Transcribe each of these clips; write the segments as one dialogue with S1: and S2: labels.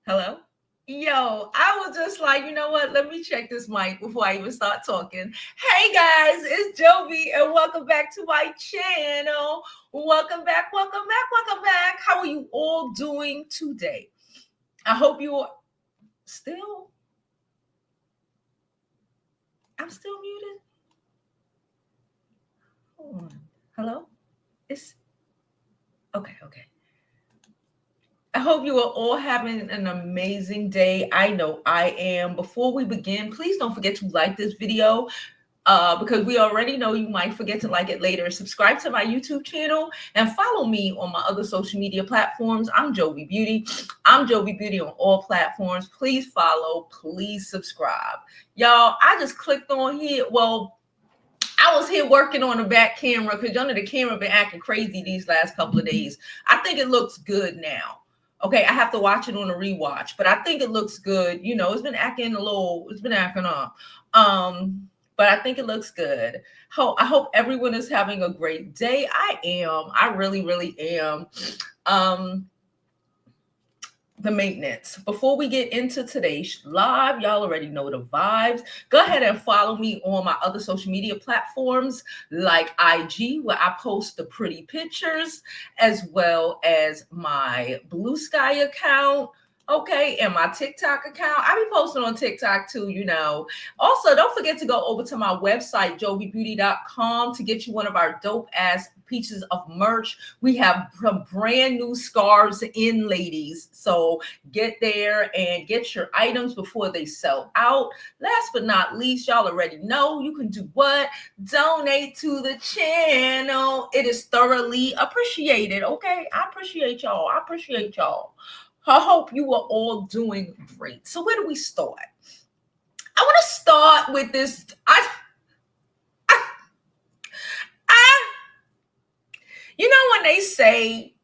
S1: Hello? Yo, I was just like, you know what? Let me check this mic before I even start talking. Hey guys, it's Jovi, and welcome back to my channel. Welcome back, welcome back, welcome back. How are you all doing today? I hope you are still. I'm still muted. Hold on. Hello? It's okay. I hope you are all having an amazing day. I know I am. Before we begin, please don't forget to like this video because we already know you might forget to like it later. Subscribe to my YouTube channel and follow me on my other social media platforms. I'm Jovi Beauty. I'm Jovi Beauty on all platforms. Please follow. Please subscribe. Y'all, I just clicked on here. Well, I was here working on the back camera because y'all know the camera been acting crazy these last couple of days. I think it looks good now. Okay, I have to watch it on a rewatch, but I think it looks good. You know, it's been acting up. But I think it looks good. I hope everyone is having a great day. I am. I really, really am. The maintenance. Before we get into today's live, y'all already know the vibes. Go ahead and follow me on my other social media platforms like IG, where I post the pretty pictures, as well as my Blue Sky account. Okay, and my TikTok account. I be posting on TikTok too, you know. Also, don't forget to go over to my website, jovibeauty.com, to get you one of our dope ass pieces of merch. We have some brand new scarves in, ladies. So get there and get your items before they sell out. Last but not least, y'all already know you can do what? Donate to the channel. It is thoroughly appreciated. Okay, I appreciate y'all. I hope you are all doing great. So where do we start? I want to start with this. You know when they say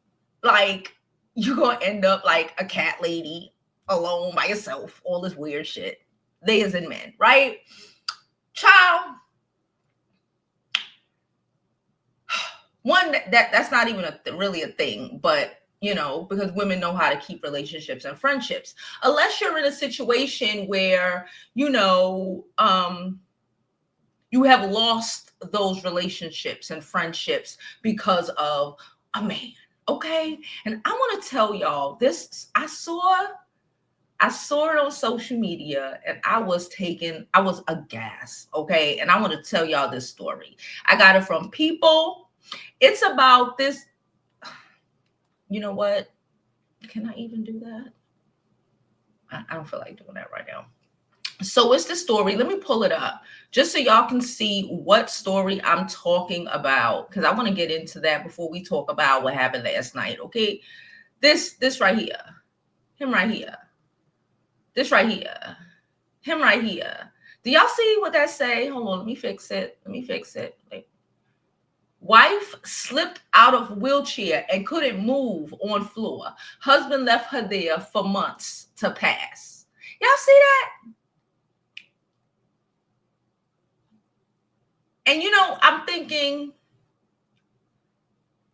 S1: like you're gonna end up like a cat lady alone by yourself, all this weird shit. They as in men, right? Child. One that's not even really a thing, but you know, because women know how to keep relationships and friendships. Unless you're in a situation where, you know, you have lost those relationships and friendships because of a man. Okay. And I want to tell y'all this. I saw it on social media and I was aghast. Okay. And I want to tell y'all this story. I got it from People. It's about this. You know what? Can I even do that? I don't feel like doing that right now. So it's the story. Let me pull it up just so y'all can see what story I'm talking about, because I want to get into that before we talk about what happened last night. Okay. This right here. Him right here. This right here. Him right here. Do y'all see what that say? Hold on. Let me fix it. Like, wife slipped out of wheelchair and couldn't move on floor. Husband left her there for months to pass. Y'all see that? And you know, I'm thinking,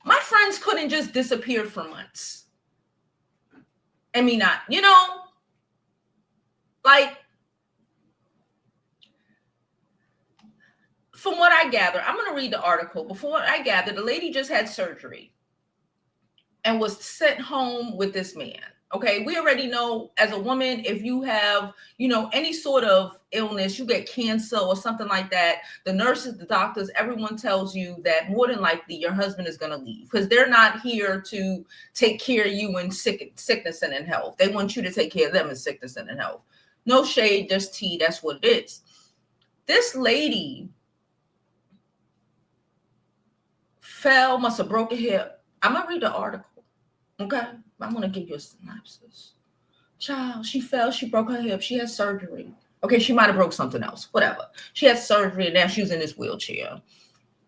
S1: my friends couldn't just disappear for months. I mean, not, you know, like, from what I gather, I'm going to read the article. Before I gather, the lady just had surgery and was sent home with this man. Okay, we already know as a woman, if you have, you know, any sort of illness, you get cancer or something like that, the nurses, the doctors, everyone tells you that more than likely your husband is going to leave because they're not here to take care of you in sickness and in health. They want you to take care of them in sickness and in health. No shade, just tea. That's what it is. This lady fell, must have broke a hip. I'm going to read the article. Okay, I'm going to give you a synopsis. Child, she fell, she broke her hip, she had surgery. Okay, she might have broke something else, whatever. She had surgery and now she was in this wheelchair.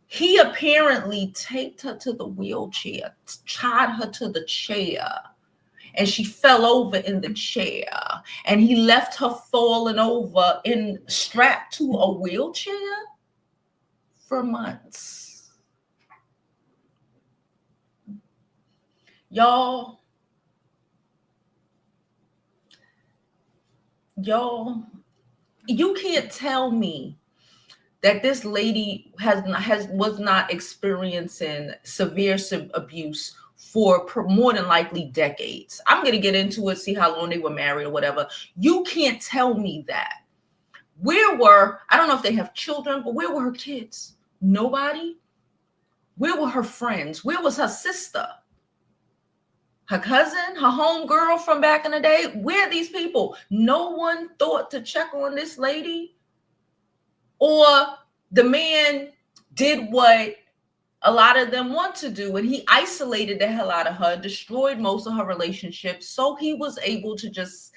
S1: He apparently taped her to the wheelchair, tied her to the chair, and she fell over in the chair. And he left her falling over and strapped to a wheelchair for months. Y'all, Y'all, you can't tell me that this lady was not experiencing severe abuse for more than likely decades. I'm going to get into it, see how long they were married or whatever. You can't tell me that. I don't know if they have children, but where were her kids? Nobody. Where were her friends? Where was her sister? Her cousin, her home girl from back in the day? Where are these people? No one thought to check on this lady? Or the man did what a lot of them want to do, and he isolated the hell out of her, destroyed most of her relationships, so he was able to just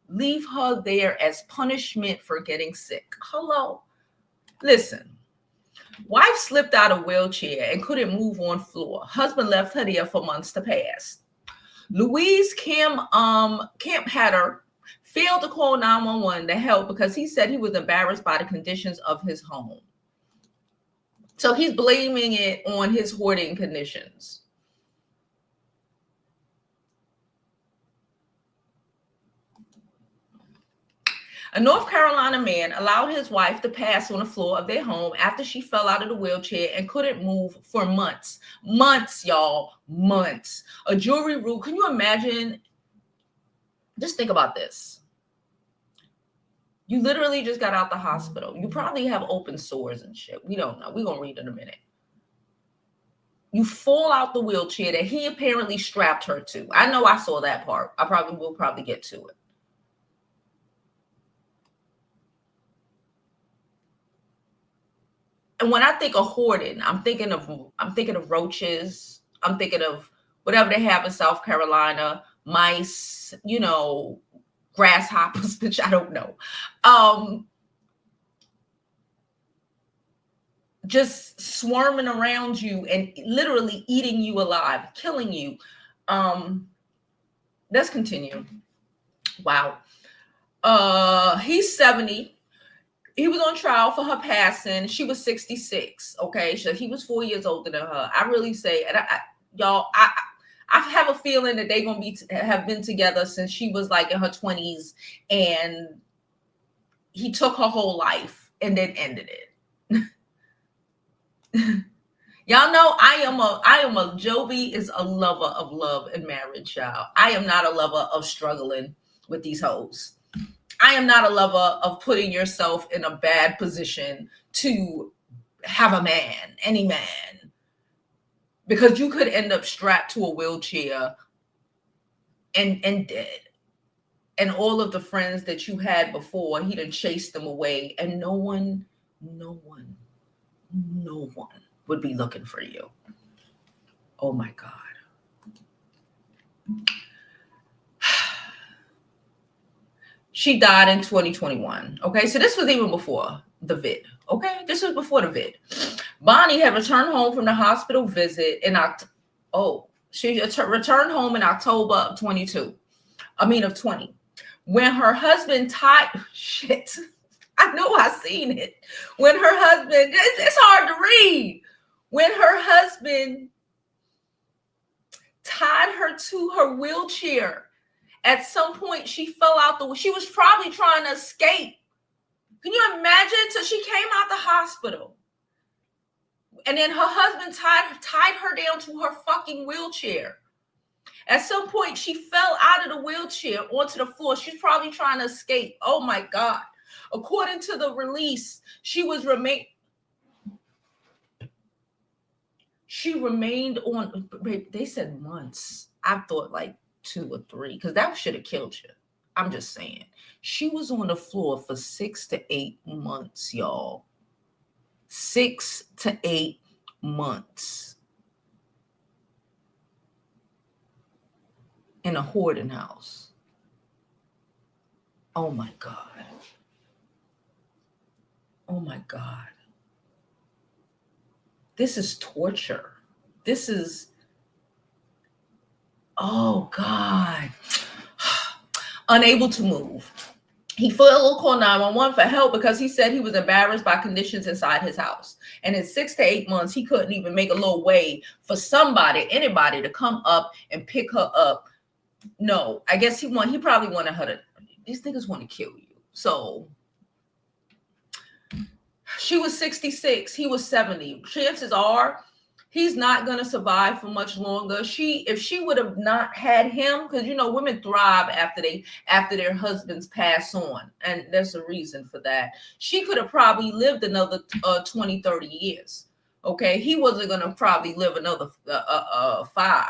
S1: leave her there as punishment for getting sick. Hello. Listen. Wife slipped out of wheelchair and couldn't move on floor. Husband left her there for months to pass. Louise Camp Hatter failed to call 911 to help because he said he was embarrassed by the conditions of his home. So he's blaming it on his hoarding conditions. A North Carolina man allowed his wife to pass on the floor of their home after she fell out of the wheelchair and couldn't move for months. Months, y'all. Months. A jury ruled. Can you imagine? Just think about this. You literally just got out the hospital. You probably have open sores and shit. We don't know. We're going to read in a minute. You fall out the wheelchair that he apparently strapped her to. I know I saw that part. We'll probably get to it. And when I think of hoarding, I'm thinking of roaches. I'm thinking of whatever they have in South Carolina, mice, grasshoppers, which I don't know. Just swarming around you and literally eating you alive, killing you. Let's continue. Wow. He's 70. He was on trial for her passing. She was 66. Okay, so he was 4 years older than her. I really say, and I have a feeling that they're gonna have been together since she was like in her 20s, and he took her whole life and then ended it. Y'all know I am a Jovi is a lover of love and marriage, y'all. I am not a lover of struggling with these hoes. I am not a lover of putting yourself in a bad position to have a man, any man, because you could end up strapped to a wheelchair and dead. And all of the friends that you had before, he done chased them away, and no one would be looking for you. Oh my God. She died in 2021. Okay, so this was even before the vid. Okay, this was before the vid. Bonnie had returned home from the hospital visit in she returned home in October of 20. When her husband shit. I know I seen it. When her husband, it's hard to read. When her husband tied her to her wheelchair. At some point, she fell out she was probably trying to escape. Can you imagine? So she came out the hospital. And then her husband tied her down to her fucking wheelchair. At some point, she fell out of the wheelchair onto the floor. She's probably trying to escape. Oh my God. According to the release, she remained on, they said months. I thought like 2 or 3, because that should have killed you. I'm just saying. She was on the floor for 6 to 8 months, y'all. 6 to 8 months. In a hoarding house. Oh my God. Oh my God. This is torture. This is, oh God. Unable to move. He failed to call 911 for help because he said he was embarrassed by conditions inside his house. And in 6 to 8 months, he couldn't even make a little way for anybody to come up and pick her up. No, I guess he probably wanted her to, these niggas want to kill you. So she was 66. He was 70. Chances are he's not going to survive for much longer. If she would have not had him, because, you know, women thrive after their husbands pass on. And there's a reason for that. She could have probably lived another 20, 30 years. Okay. He wasn't going to probably live another 5.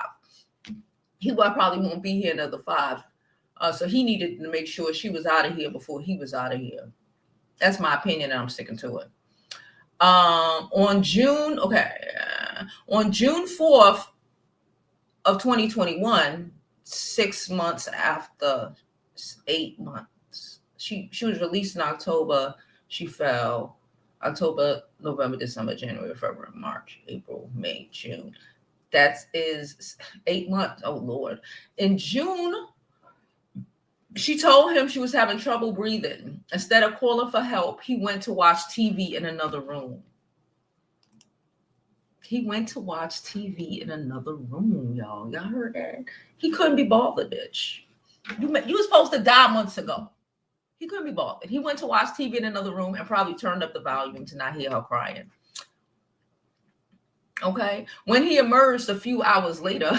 S1: He probably won't be here another 5. So he needed to make sure she was out of here before he was out of here. That's my opinion, and I'm sticking to it. On June 4th of 2021, 6 months after 8 months, she was released in October. She fell October, November, December, January, February, March, April, May, June. That is 8 months. Oh Lord. In June, she told him she was having trouble breathing. Instead of calling for help, he went to watch TV in another room. He went to watch TV in another room, y'all. Y'all heard that? He couldn't be bothered, bitch. You were supposed to die months ago. He couldn't be bothered. He went to watch TV in another room and probably turned up the volume to not hear her crying. Okay? When he emerged a few hours later...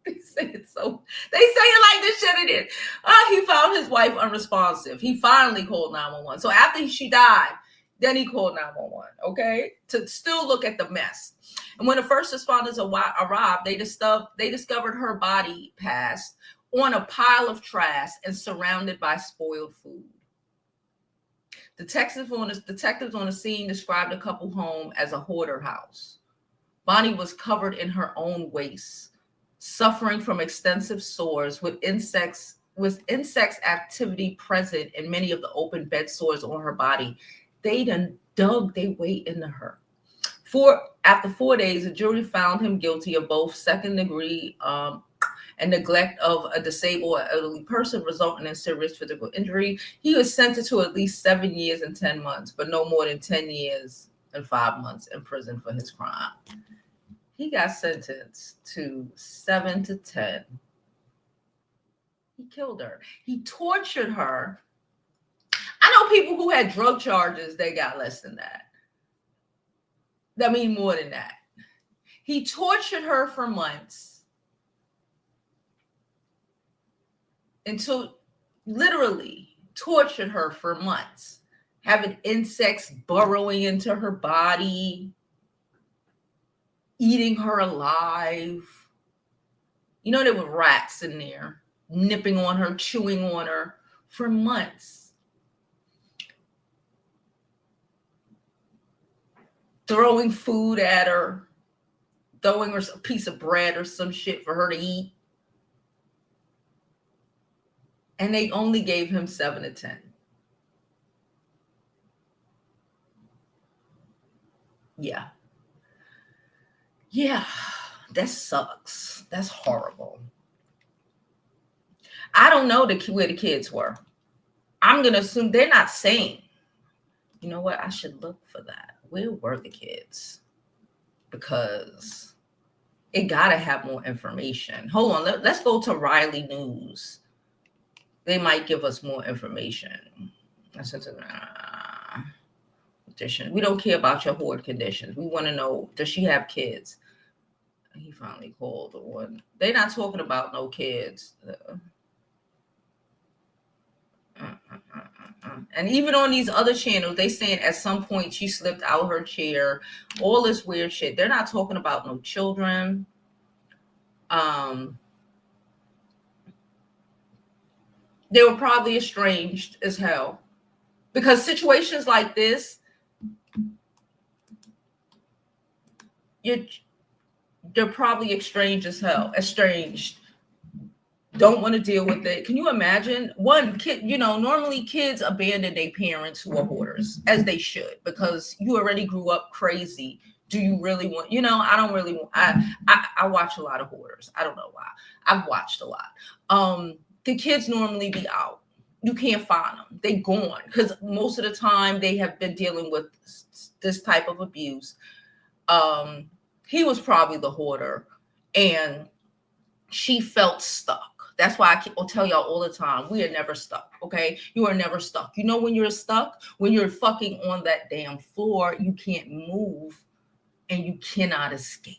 S1: They say it like this shit it is. He found his wife unresponsive. He finally called 911. So after she died, then he called 911, okay, to still look at the mess. And when the first responders arrived, they discovered her body passed on a pile of trash and surrounded by spoiled food. Detectives on the scene described the couple home as a hoarder house. Bonnie was covered in her own waste, suffering from extensive sores with insects activity present in many of the open bed sores on her body. They done dug their way into her. After 4 days, the jury found him guilty of both second-degree and neglect of a disabled or elderly person, resulting in serious physical injury. He was sentenced to at least 7 years and 10 months, but no more than 10 years and 5 months in prison for his crime. He got sentenced to 7 to 10. He killed her. He tortured her. I know people who had drug charges, they got less than that. That means more than that. He tortured her for months literally tortured her for months, having insects burrowing into her body, eating her alive. You know, there were rats in there, nipping on her, chewing on her for months. Throwing food at her, throwing her a piece of bread or some shit for her to eat. And they only gave him 7 to 10. Yeah. Yeah, that sucks. That's horrible. I don't know where the kids were. I'm going to assume they're not saying. You know what? I should look for that. Where were the kids? Because it got to have more information. Hold on. Let's go to Riley News. They might give us more information. We don't care about your hoard conditions. We want to know, does she have kids? He finally called the one. They're not talking about no kids. And even on these other channels, they saying at some point she slipped out her chair. All this weird shit. They're not talking about no children. They were probably estranged as hell. Because situations like this, they're probably estranged as hell. Estranged. Don't want to deal with it. Can you imagine? One kid, you know, normally kids abandon their parents who are hoarders, as they should, because you already grew up crazy. Do you really want, you know, I don't really want, I watch a lot of hoarders. I don't know why. I've watched a lot. The kids normally be out. You can't find them. They gone. Because most of the time they have been dealing with this type of abuse. He was probably the hoarder, and she felt stuck. That's why I'll tell y'all all the time, we are never stuck, okay? You are never stuck. You know when you're stuck? When you're fucking on that damn floor, you can't move and you cannot escape.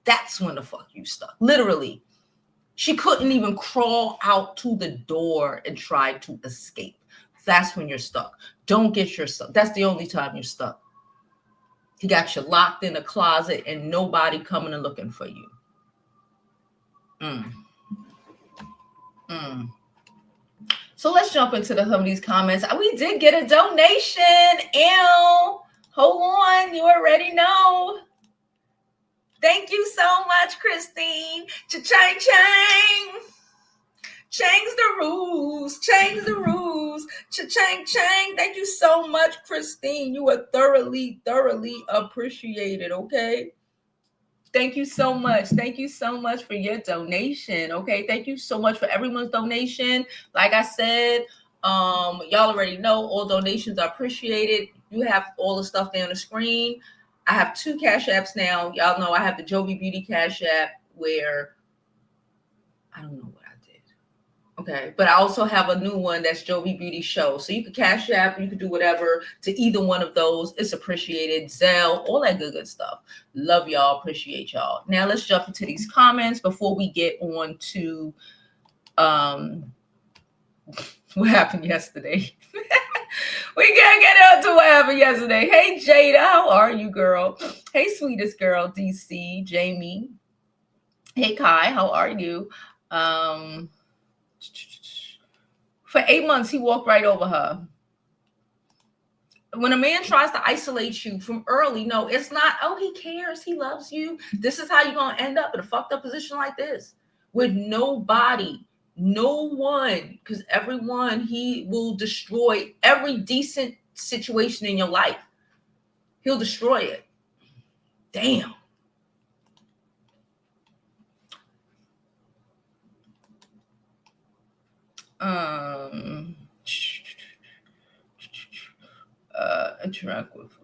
S1: That's when the fuck you stuck. Literally. She couldn't even crawl out to the door and try to escape. That's when you're stuck. Don't get yourself. That's the only time you're stuck. He got you locked in a closet and nobody coming and looking for you. So let's jump into some of these comments. We did get a donation. Ew. Hold on. You already know. Thank you so much, Christine. Cha-chang, chang. Change the rules. Change the rules. Cha-chang, chang. Thank you so much, Christine. You are thoroughly, thoroughly appreciated, okay? Thank you so much. Thank you so much for your donation, okay? Thank you so much for everyone's donation. Like I said, y'all already know all donations are appreciated. You have all the stuff there on the screen. I have 2 Cash Apps now. Y'all know I have the Jovi Beauty Cash App where I don't know what I did. Okay. But I also have a new one that's Jovi Beauty Show. So you can Cash App, you can do whatever to either one of those. It's appreciated. Zelle, all that good stuff. Love y'all. Appreciate y'all. Now let's jump into these comments before we get on to what happened yesterday. We can't get out to what happened yesterday. Hey, Jada, how are you, girl? Hey, sweetest girl, DC, Jamie. Hey, Kai, how are you? For 8 months, he walked right over her. When a man tries to isolate you from early, no, it's not, oh, he cares, he loves you. This is how you're going to end up in a fucked up position like this with nobody. No one, because everyone, he will destroy every decent situation in your life. He'll destroy it. Damn. Interact with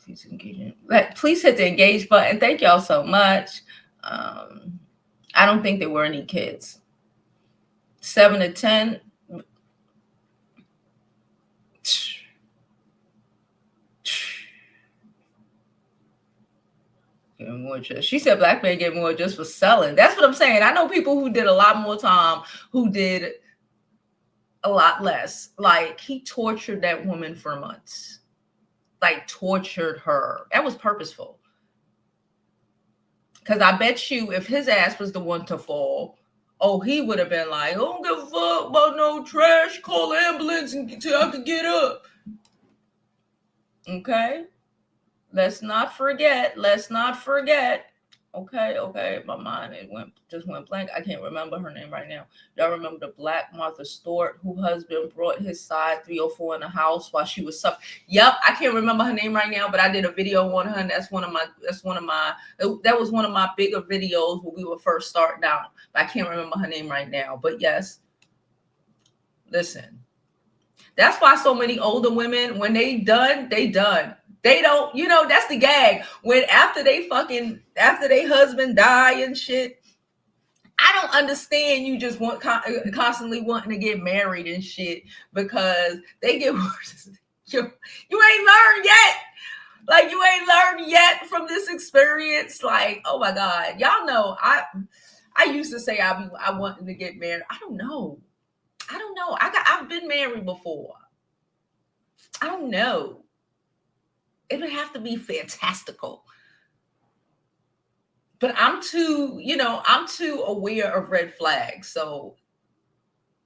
S1: please engage. Please hit the engage button. Thank y'all so much. I don't think there were any kids. 7 to 10. More just. She said black men get more just for selling. That's what I'm saying. I know people who did a lot more time, who did a lot less. Like, he tortured that woman for months. Like, tortured her. That was purposeful. Because I bet you if his ass was the one to fall, oh, he would have been like, I don't give a fuck about no trash. Call the ambulance until I can get up. Okay? Let's not forget. Okay. My mind just went blank. I can't remember her name right now. Y'all remember the Black Martha Stewart, whose husband brought his side 304 in the house while she was suffering. Yep, I can't remember her name right now, but I did a video on her. And that was one of my bigger videos when we were first starting out. But I can't remember her name right now. But yes, listen. That's why so many older women, when they done. They don't, that's the gag. When after they husband die and shit, I don't understand you just constantly wanting to get married and shit because they get worse. You ain't learned yet. Like, you ain't learned yet from this experience. Like, oh my God. Y'all know, I used to say I wanted to get married. I don't know. I've been married before. I don't know. It would have to be fantastical. But I'm too aware of red flags. So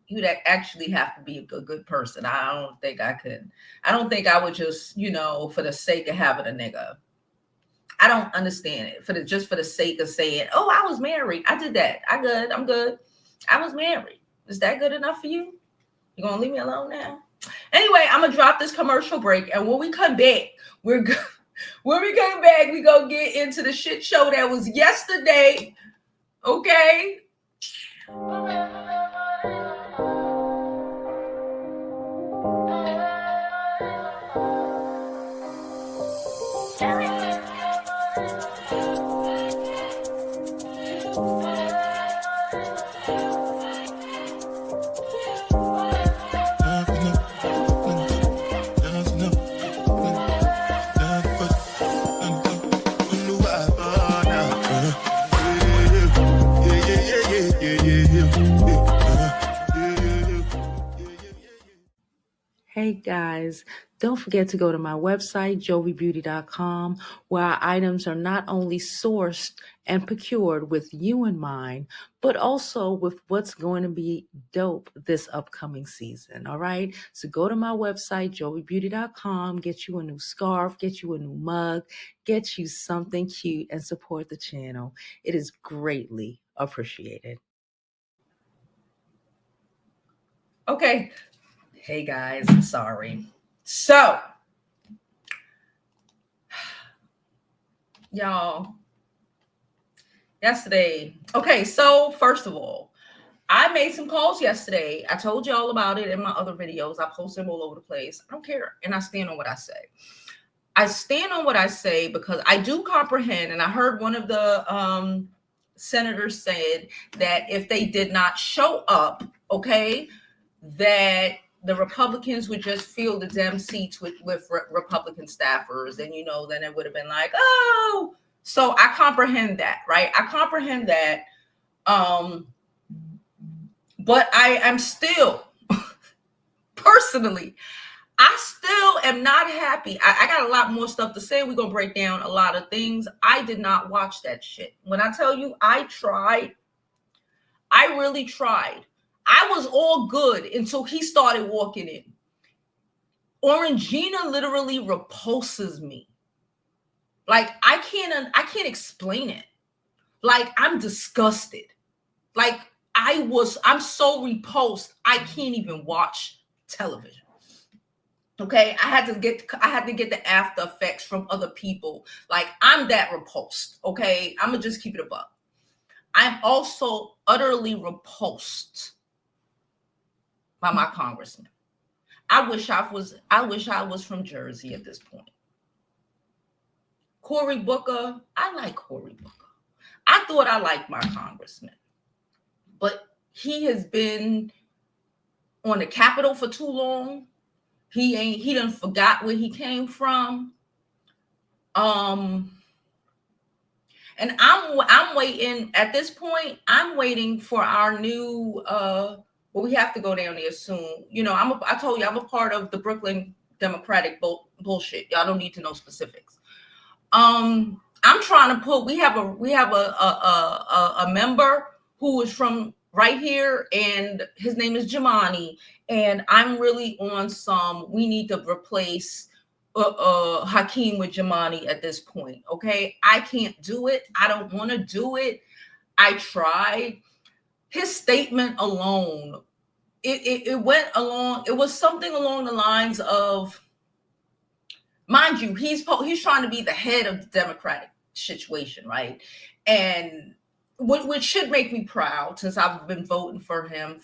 S1: you'd actually have to be a good person. I don't think I could. I don't think I would just, for the sake of having a nigga. I don't understand it. For the sake of saying, oh, I was married. I did that. I'm good. I was married. Is that good enough for you? You gonna leave me alone now? Anyway, I'm gonna drop this commercial break, and when we come back, we're gonna get into the shit show that was yesterday. Okay.
S2: guys, don't forget to go to my website, jovibeauty.com, where our items are not only sourced and procured with you in mind, but also with what's going to be dope this upcoming season. All right. So go to my website, jovibeauty.com, get you a new scarf, get you a new mug, get you something cute, and support the channel. It is greatly appreciated.
S1: Okay. Hey guys, sorry. So, y'all, yesterday. Okay, so first of all, I made some calls yesterday. I told you all about it in my other videos. I post them all over the place. I don't care. And I stand on what I say. I stand on what I say because I do comprehend. And I heard one of the senators said that if they did not show up, okay, that the Republicans would just fill the damn seats with Republican staffers. And, then it would have been like, oh. So I comprehend that, right? I comprehend that. But I am still, personally, I still am not happy. I got a lot more stuff to say. We're going to break down a lot of things. I did not watch that shit. When I tell you I tried, I really tried. I was all good until he started walking in. Orangina literally repulses me. Like, I can't explain it. Like, I'm disgusted. Like, I'm so repulsed. I can't even watch television. Okay, I had to get the after effects from other people. Like, I'm that repulsed. Okay, I'm gonna just keep it above. I'm also utterly repulsed by my congressman. I wish I was from Jersey at this point. Cory Booker, I like Cory Booker. I thought I liked my congressman, but he has been on the Capitol for too long. He done forgot where he came from. And I'm waiting at this point. I'm waiting for our new well, we have to go down there soon. I told you I'm a part of the Brooklyn Democratic bullshit. Y'all don't need to know specifics. I'm trying to put we have a member who is from right here, and his name is Jamani, and I'm really on some we need to replace Hakeem with Jamani at this point. Okay, I can't do it. I don't want to do it. I tried. His statement alone, it went along. It was something along the lines of, mind you, he's trying to be the head of the Democratic situation, right? And which should make me proud, since I've been voting for him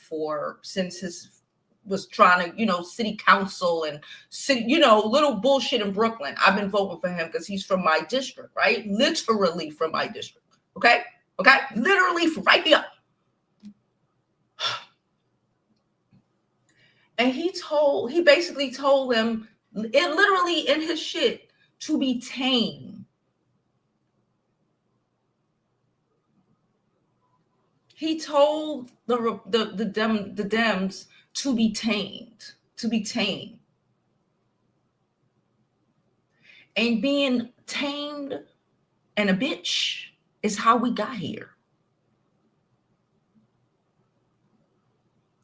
S1: since his was trying to, city council and city, little bullshit in Brooklyn. I've been voting for him because he's from my district, right? Literally from my district. Okay. Literally from right here. And he basically told him, it literally in his shit, to be tame. He told the Dems to be tamed, and being tamed and a bitch is how we got here.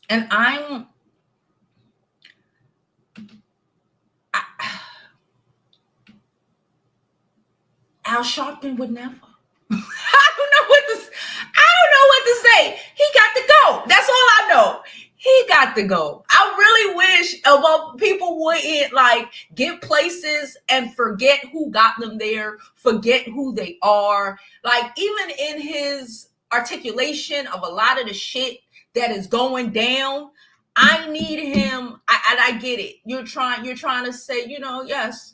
S1: And Al Sharpton would never. I don't know what to say. He got to go. That's all I know. He got to go. I really wish people wouldn't get places and forget who got them there, forget who they are. Like, even in his articulation of a lot of the shit that is going down, I need him. And I get it. You're trying to say, yes,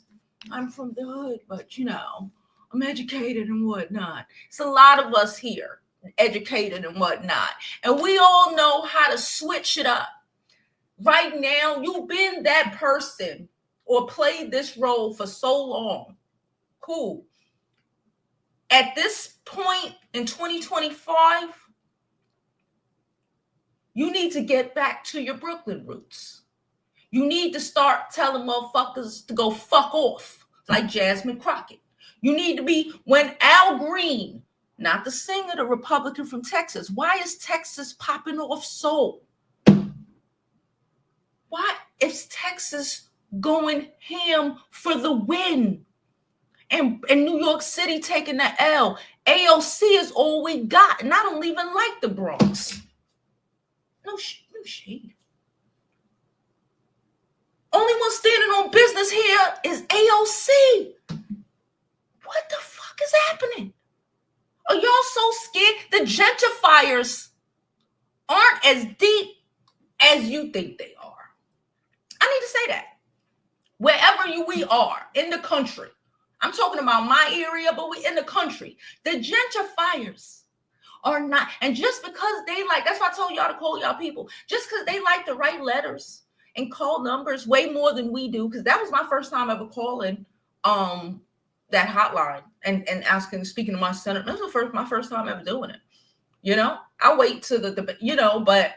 S1: I'm from the hood, but I'm educated and whatnot. It's a lot of us here, educated and whatnot. And we all know how to switch it up. Right now, you've been that person or played this role for so long. Cool. At this point in 2025, you need to get back to your Brooklyn roots. You need to start telling motherfuckers to go fuck off, like Jasmine Crockett. You need to be, when Al Green, not the singer, the Republican from Texas, why is Texas popping off so? Why is Texas going ham for the win? And New York City taking the L. AOC is all we got. And I don't even like the Bronx. No shade. Only one standing on business here is AOC. What the fuck is happening? Are y'all so scared? The gentrifiers aren't as deep as you think they are. I need to say that. Wherever we are in the country, I'm talking about my area, but we in the country. The gentrifiers are not, and just because they like, that's why I told y'all to call y'all people, just because they like to write letters and call numbers way more than we do, because that was my first time ever calling that hotline and asking, speaking to my senator. That was my first time ever doing it. You know, I wait to the you know, but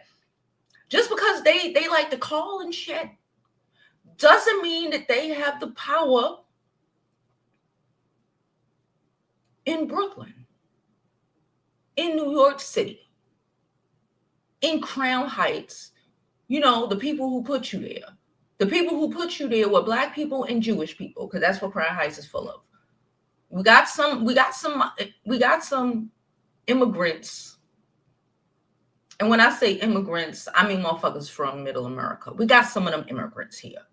S1: just because they like to call and shit doesn't mean that they have the power in Brooklyn, in New York City, in Crown Heights. You know, the people who put you there. The people who put you there were Black people and Jewish people, because that's what Crown Heights is full of. We got some immigrants. And when I say immigrants, I mean motherfuckers from Middle America. We got some of them immigrants here.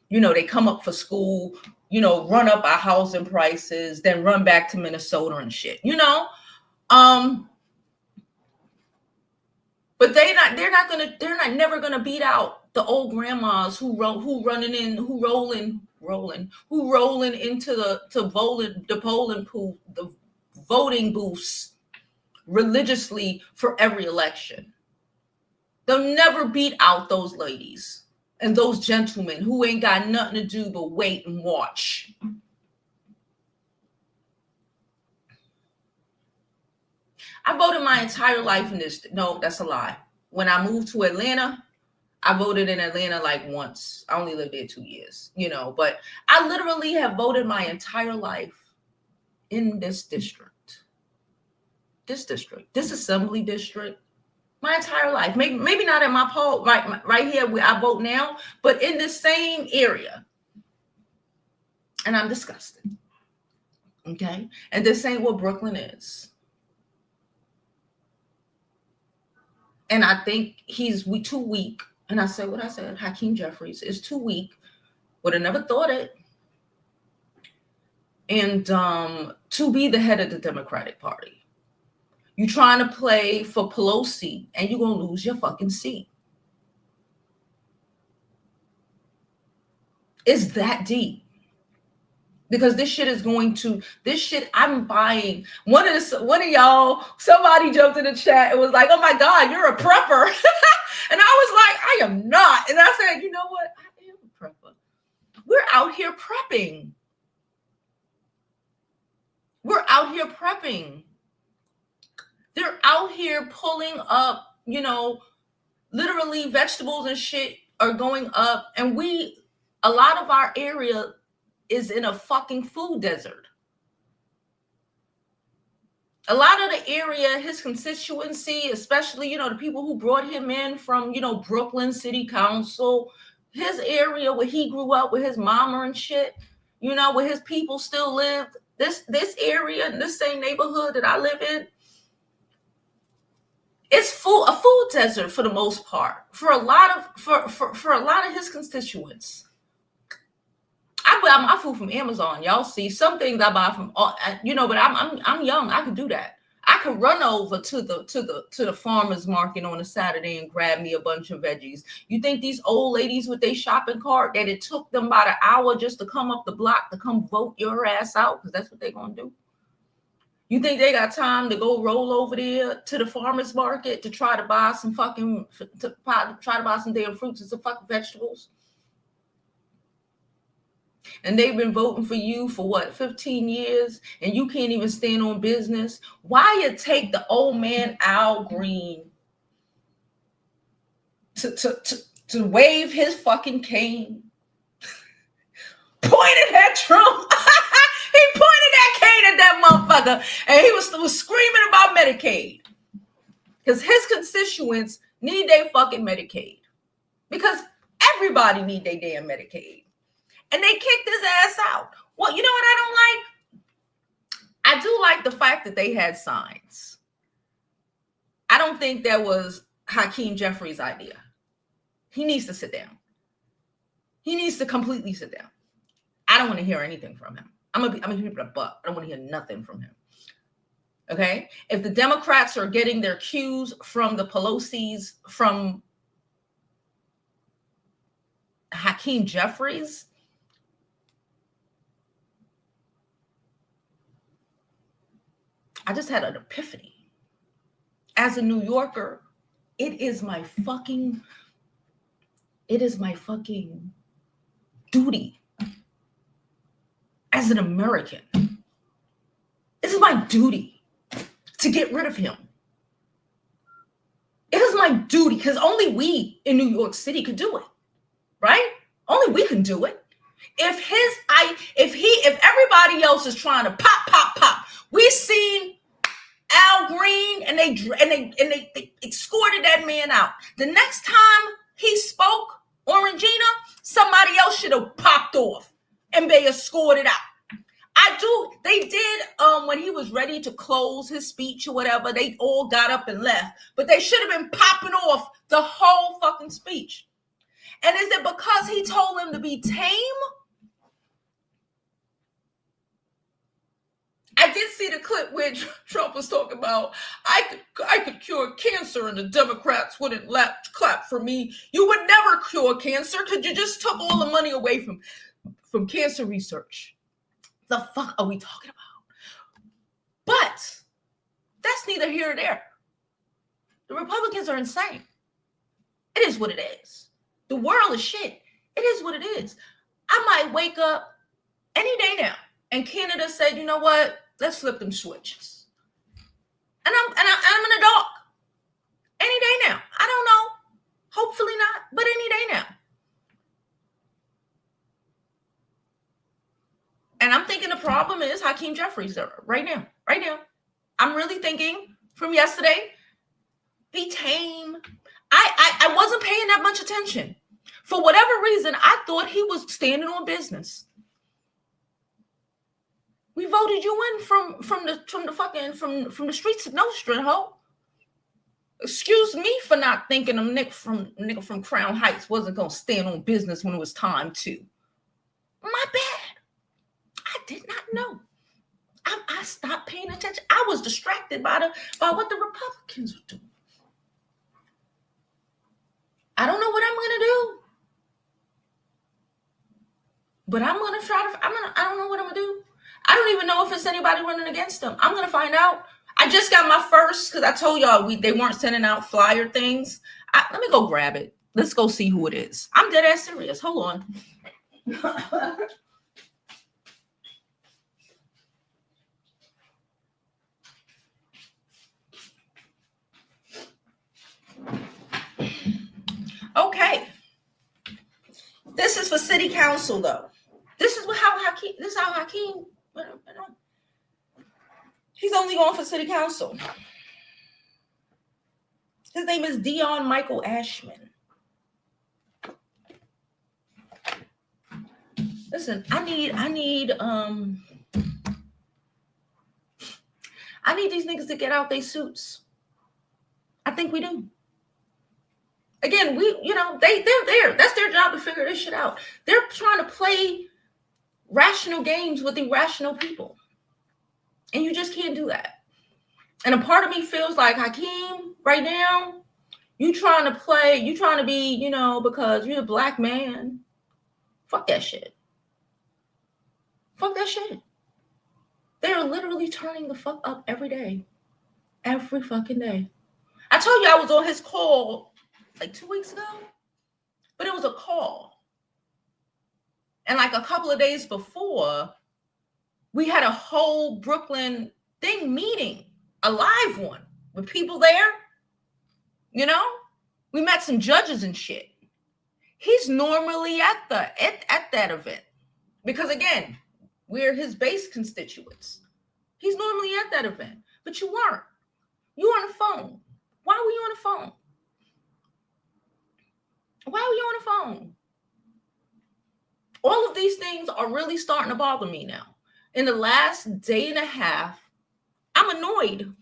S1: You know, they come up for school, you know, run up our housing prices, then run back to Minnesota and shit, you know? But they're never gonna beat out the old grandmas who rolling into the voting booths religiously for every election. They'll never beat out those ladies and those gentlemen who ain't got nothing to do but wait and watch. I voted my entire life in this. No, that's a lie. When I moved to Atlanta, I voted in Atlanta like once. I only lived there 2 years, you know, but I literally have voted my entire life in this district. This assembly district, my entire life. Maybe not in my poll right here where I vote now, but in the same area. And I'm disgusted. Okay? And this ain't what Brooklyn is. And I think he's too weak. And I said what I said. Hakeem Jeffries is too weak. Would have never thought it. And to be the head of the Democratic Party. You're trying to play for Pelosi and you're going to lose your fucking seat. It's that deep. Because this shit I'm buying. One of y'all, somebody jumped in the chat and was like, oh my God, you're a prepper. And I was like, I am not. And I said, you know what? I am a prepper. We're out here prepping. They're out here pulling up, you know, literally vegetables and shit are going up. And a lot of our area is in a fucking food desert. A lot of the area, his constituency, especially, you know, the people who brought him in from, you know, Brooklyn City Council, his area where he grew up with his mama and shit, you know, where his people still lived, this area, in this same neighborhood that I live in, it's a food desert for the most part for a lot of his constituents. I buy my food from Amazon. Y'all see some things I buy from, you know, but I'm young. I could do that. I could run over to the farmer's market on a Saturday and grab me a bunch of veggies. You think these old ladies with their shopping cart that it took them about an hour just to come up the block to come vote your ass out? Because that's what they're gonna do. You think they got time to go roll over there to the farmer's market to try to buy some fucking, try to buy some damn fruits and some fucking vegetables? And they've been voting for you for what, 15 years, and you can't even stand on business? Why you take the old man Al Green to to wave his fucking cane, pointed at Trump. He pointed that cane at that motherfucker, and he was screaming about Medicaid. Because his constituents need their fucking Medicaid. Because everybody need their damn Medicaid. And they kicked his ass out. Well, you know what I don't like? I do like the fact that they had signs. I don't think that was Hakeem Jeffries' idea. He needs to sit down. He needs to completely sit down. I don't want to hear anything from him. I'm gonna keep it a buck. I don't want to hear nothing from him. Okay? If the Democrats are getting their cues from the Pelosi's, from Hakeem Jeffries, I just had an epiphany. As a New Yorker, it is my fucking duty as an American. This is my duty to get rid of him. It is my duty because only we in New York City could do it, right? Only we can do it. If everybody else is trying to pop, we seen Al Green and they escorted that man out. The next time he spoke, Orangina, somebody else should have popped off and they escorted out. They did when he was ready to close his speech or whatever, they all got up and left, but they should have been popping off the whole fucking speech. And is it because he told them to be tame? I did see the clip where Trump was talking about, I could cure cancer and the Democrats wouldn't clap for me. You would never cure cancer because you just took all the money away from cancer research. The fuck are we talking about? But that's neither here nor there. The Republicans are insane. It is what it is. The world is shit. It is what it is. I might wake up any day now and Canada said, you know what? Let's flip them switches. And I'm in the dark. Any day now. I don't know. Hopefully not, but any day now. And I'm thinking the problem is Hakeem Jeffries right now. I'm really thinking from yesterday, be tame. I wasn't paying that much attention. For whatever reason, I thought he was standing on business. We voted you in from the streets of Nostrand, ho. Excuse me for not thinking a nigga from Crown Heights wasn't gonna stand on business when it was time to. My bad. I did not know. I stopped paying attention. I was distracted by what the Republicans were doing. I don't know what I'm gonna do, but I'm gonna try to. I don't know what I'm gonna do. I don't even know if it's anybody running against them. I'm gonna find out. I just got my first because I told y'all they weren't sending out flyer things. Let me go grab it. Let's go see who it is. I'm dead ass serious. Hold on. Okay. This is for city council though. This is how Hakeem. He's only going for city council. His name is Dion Michael Ashman. Listen, I need these niggas to get out their suits. I think we do. Again, they're there. That's their job to figure this shit out. They're trying to play rational games with irrational people. And you just can't do that. And a part of me feels like, Hakeem, right now, you trying to be, because you're a black man. Fuck that shit. Fuck that shit. They're literally turning the fuck up every day. Every fucking day. I told you I was on his call like 2 weeks ago, but it was a call. And like a couple of days before, we had a whole Brooklyn meeting, a live one with people there. We met some judges and shit. he's normally at that event. Because again, we're his base constituents. He's normally at that event, but you weren't. You were on the phone. Why were you on the phone? Why were you on the phone? All of these things are really starting to bother me now. In the last day and a half, I'm annoyed.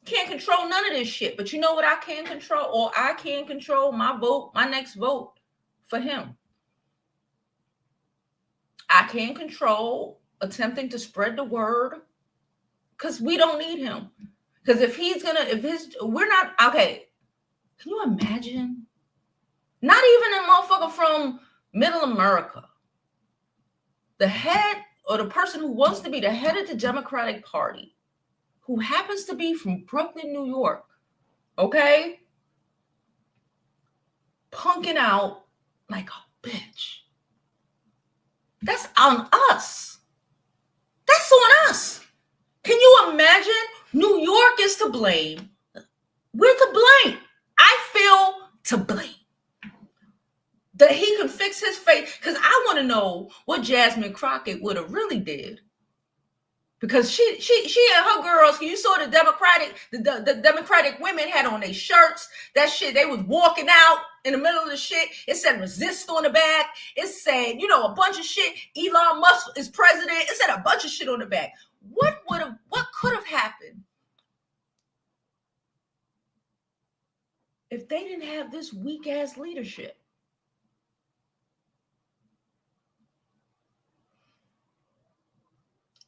S1: Can't control none of this shit. But you know what I can control? Or I can control my vote, my next vote for him. I can control attempting to spread the word because we don't need him. Because we're not, okay, can you imagine? Not even a motherfucker from Middle America. The head or the person who wants to be the head of the Democratic Party, who happens to be from Brooklyn, New York, okay? Punking out like a bitch. That's on us. That's on us. Can you imagine? New York is to blame. We're to blame. I feel to blame. That he could fix his face. Because I want to know what Jasmine Crockett would have really did. Because she and her girls, you saw the Democratic women had on their shirts. That shit, they was walking out in the middle of the shit. It said resist on the back. It said, a bunch of shit. Elon Musk is president. It said a bunch of shit on the back. What could have happened if they didn't have this weak ass leadership?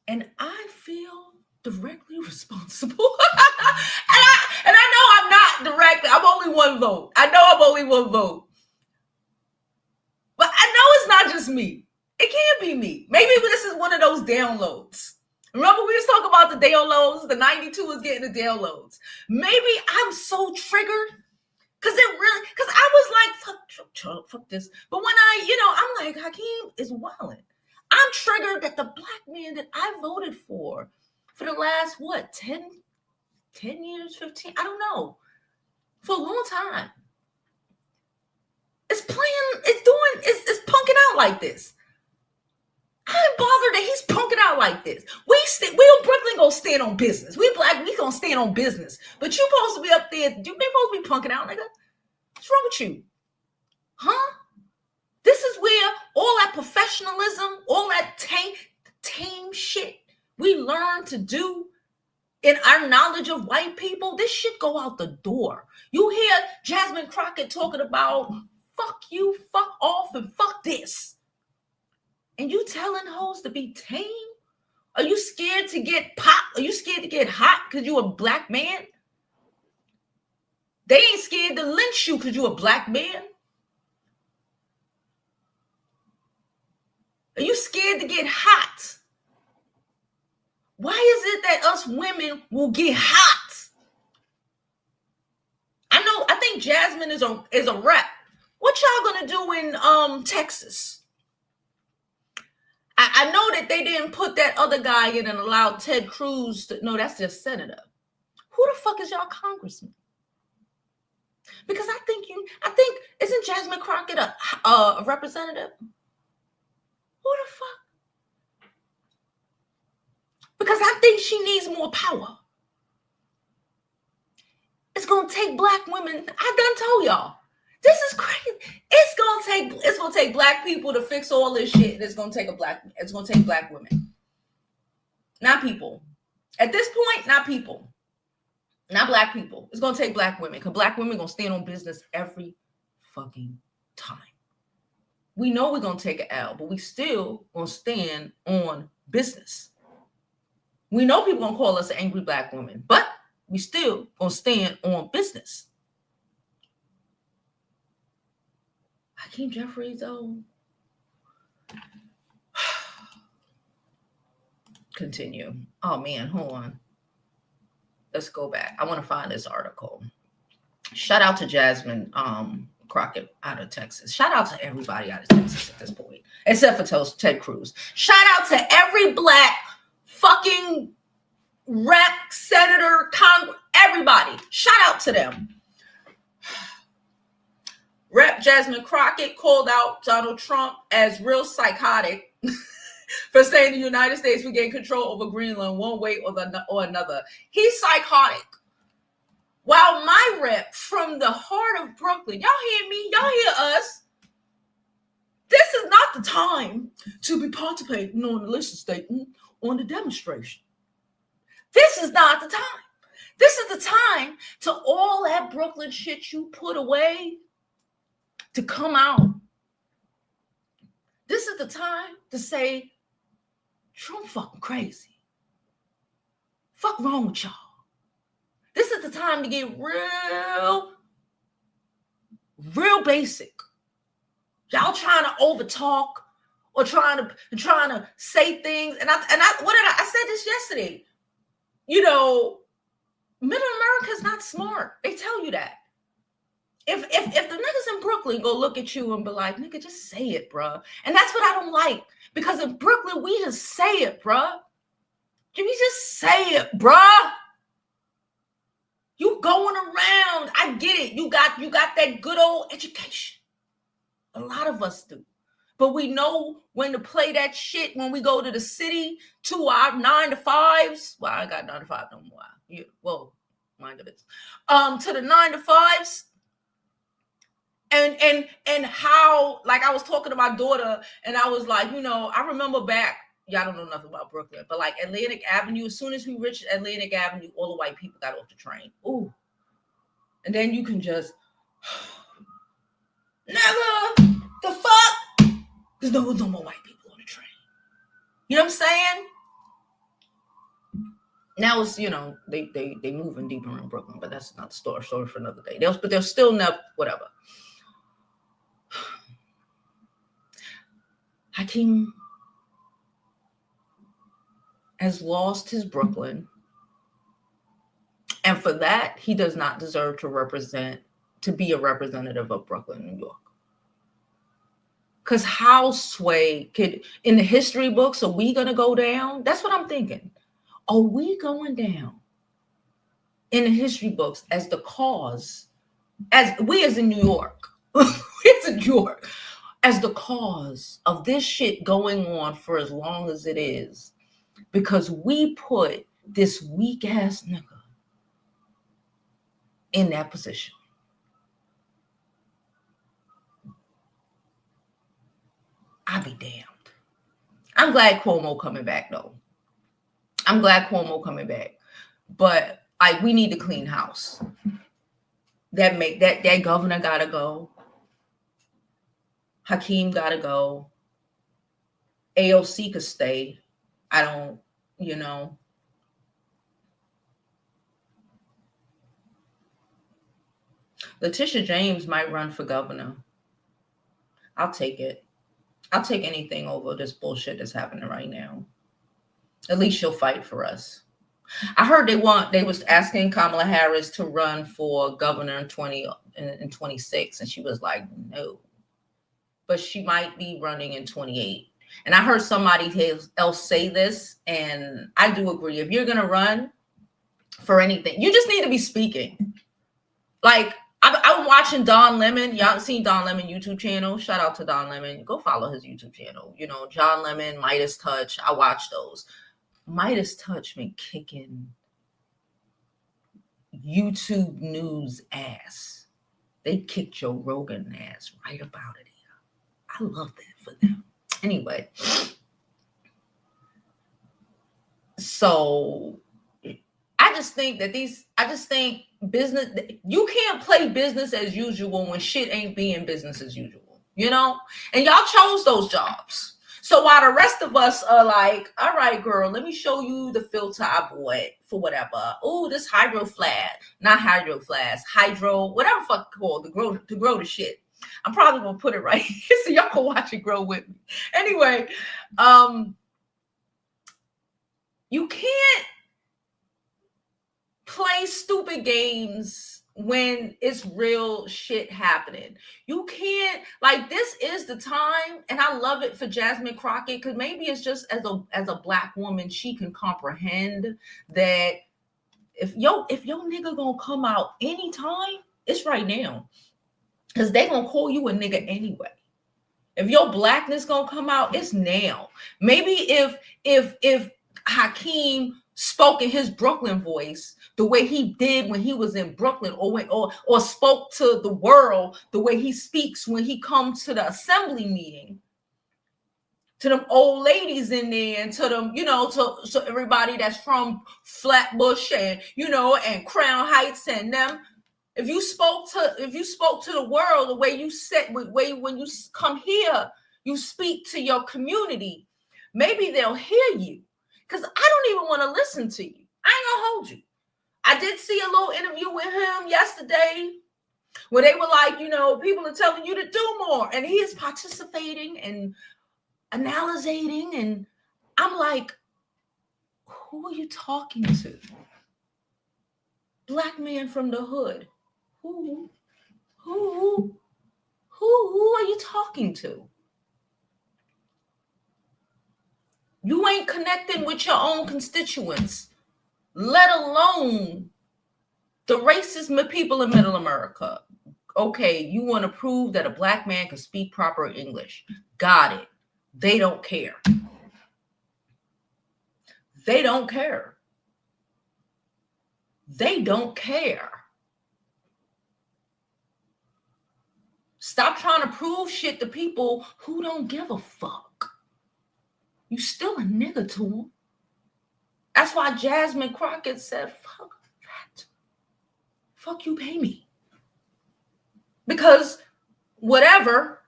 S1: And I feel directly responsible. and I know I'm not directly. I'm only one vote. I know I'm only one vote. But I know it's not just me. It can't be me. Maybe this is one of those downloads. Remember we was talking about the downloads? The 92 is getting the downloads. Maybe I'm so triggered. Because I was like, fuck this. But when I'm like, Hakeem is wilding. I'm triggered that the black man that I voted for the last, 10 years, 15, I don't know, for a long time, it's punking out like this. I ain't bothered that he's punking out like this. We in Brooklyn gonna stand on business. We black, we gonna stand on business. But you supposed to be up there, you supposed to be punking out, nigga. What's wrong with you? Huh? This is where all that professionalism, all that tame shit we learn to do in our knowledge of white people, this shit go out the door. You hear Jasmine Crockett talking about fuck you, fuck off, and fuck this. And you telling hoes to be tame? Are you scared to get popped? Are you scared to get hot because you a black man? They ain't scared to lynch you because you a black man. Are you scared to get hot? Why is it that us women will get hot? I think Jasmine is a rep. What y'all gonna do in Texas? I know that they didn't put that other guy in and allow Ted Cruz to, no, that's just senator. Who the fuck is y'all congressman? Because I think isn't Jasmine Crockett a representative? Who the fuck? Because I think she needs more power. It's gonna take black women. I done told y'all. This is crazy. It's gonna take black people to fix all this shit. And it's gonna take black women. Not people. At this point, not people. Not black people. It's gonna take black women. Because black women gonna stand on business every fucking time. We know we're gonna take an L, but we still gonna stand on business. We know people gonna call us angry black women, but we still gonna stand on business. Hakeem Jeffries, though. Continue. Oh man, hold on. Let's go back. I want to find this article. Shout out to Jasmine Crockett out of Texas. Shout out to everybody out of Texas at this point, except for Ted Cruz. Shout out to every black fucking rep, senator, Congress, everybody. Shout out to them. Rep. Jasmine Crockett called out Donald Trump as real psychotic for saying the United States would gain control over Greenland one way or another. He's psychotic. While my rep from the heart of Brooklyn, y'all hear me? Y'all hear us? This is not the time to be participating on the legislating on the demonstration. This is not the time. This is the time to all that Brooklyn shit you put away to come out. This is the time to say, Trump fucking crazy. Fuck wrong with y'all. This is the time to get real basic. Y'all trying to overtalk or trying to say things. And I said this yesterday. You know, middle America is not smart. They tell you that. If the niggas in Brooklyn go look at you and be like, nigga, just say it, bruh. And that's what I don't like. Because in Brooklyn, we just say it, bruh. We just say it, bruh. You going around. I get it. You got that good old education. A lot of us do. But we know when to play that shit when we go to the city to our 9 to 5s. Well, I got 9 to 5 no more. Yeah, well, mind of it. To the 9 to 5s. And how, like, I was talking to my daughter and I was like, you know, I remember back, y'all don't know nothing about Brooklyn, but like Atlantic Avenue, as soon as we reached Atlantic Avenue, all the white people got off the train. Ooh. And then you can just, never, the fuck? There's no more white people on the train. You know what I'm saying? Now it's, you know, they moving deeper in Brooklyn, but that's not the story for another day. But they're still never, whatever. Hakeem has lost his Brooklyn. And for that, he does not deserve to be a representative of Brooklyn, New York. Because how Sway could, in the history books, are we going to go down? That's what I'm thinking. Are we going down in the history books as the cause, as in New York, it's in New York, as the cause of this shit going on for as long as it is? Because we put this weak ass nigga in that position. I'll be damned. I'm glad Cuomo coming back though. I'm glad Cuomo coming back. But we need to clean house. That governor gotta go. Hakeem gotta go. AOC could stay. I don't, you know. Letitia James might run for governor. I'll take it. I'll take anything over this bullshit that's happening right now. At least she'll fight for us. I heard they was asking Kamala Harris to run for governor in 26, and she was like, no. But she might be running in 28. And I heard somebody else say this, and I do agree. If you're gonna run for anything, you just need to be speaking. Like, I'm watching Don Lemon. Y'all seen Don Lemon YouTube channel? Shout out to Don Lemon. Go follow his YouTube channel. You know, John Lemon, Midas Touch. I watch those. Midas Touch been kicking YouTube news ass. They kicked Joe Rogan ass right about it here. I love that for them. Anyway, so I just think business, you can't play business as usual when shit ain't being business as usual, you know? And y'all chose those jobs. So while the rest of us are like, all right, girl, let me show you the filter I bought for whatever. Oh, this hydro flask, not hydro flask, hydro, whatever fuck it's called, to grow the shit. I'm probably gonna put it right here so y'all can watch it grow with me. Anyway, you can't play stupid games when it's real shit happening. You can't, like, this is the time, and I love it for Jasmine Crockett, because maybe it's just as a black woman, she can comprehend that if your nigga gonna come out anytime, it's right now. because they gonna call you a nigga anyway. If your blackness gonna come out, it's now. Maybe if Hakeem spoke in his Brooklyn voice the way he did when he was in Brooklyn, or spoke to the world the way he speaks when he comes to the assembly meeting, to them old ladies in there, and to them, to everybody that's from Flatbush, and and Crown Heights, and them. If you spoke to the world the way you said, way when you come here, you speak to your community, maybe they'll hear you. Because I don't even want to listen to you. I ain't gonna hold you. I did see a little interview with him yesterday where they were like, people are telling you to do more, and he is participating and analyzing, and I'm like, who are you talking to? Black man from the hood. Who are you talking to? You ain't connecting with your own constituents, let alone the racist people in Middle America. Okay, you want to prove that a black man can speak proper English. Got it. They don't care. They don't care. They don't care. Stop trying to prove shit to people who don't give a fuck. You still a nigga to them. That's why Jasmine Crockett said, fuck that. Fuck you, pay me. Because whatever,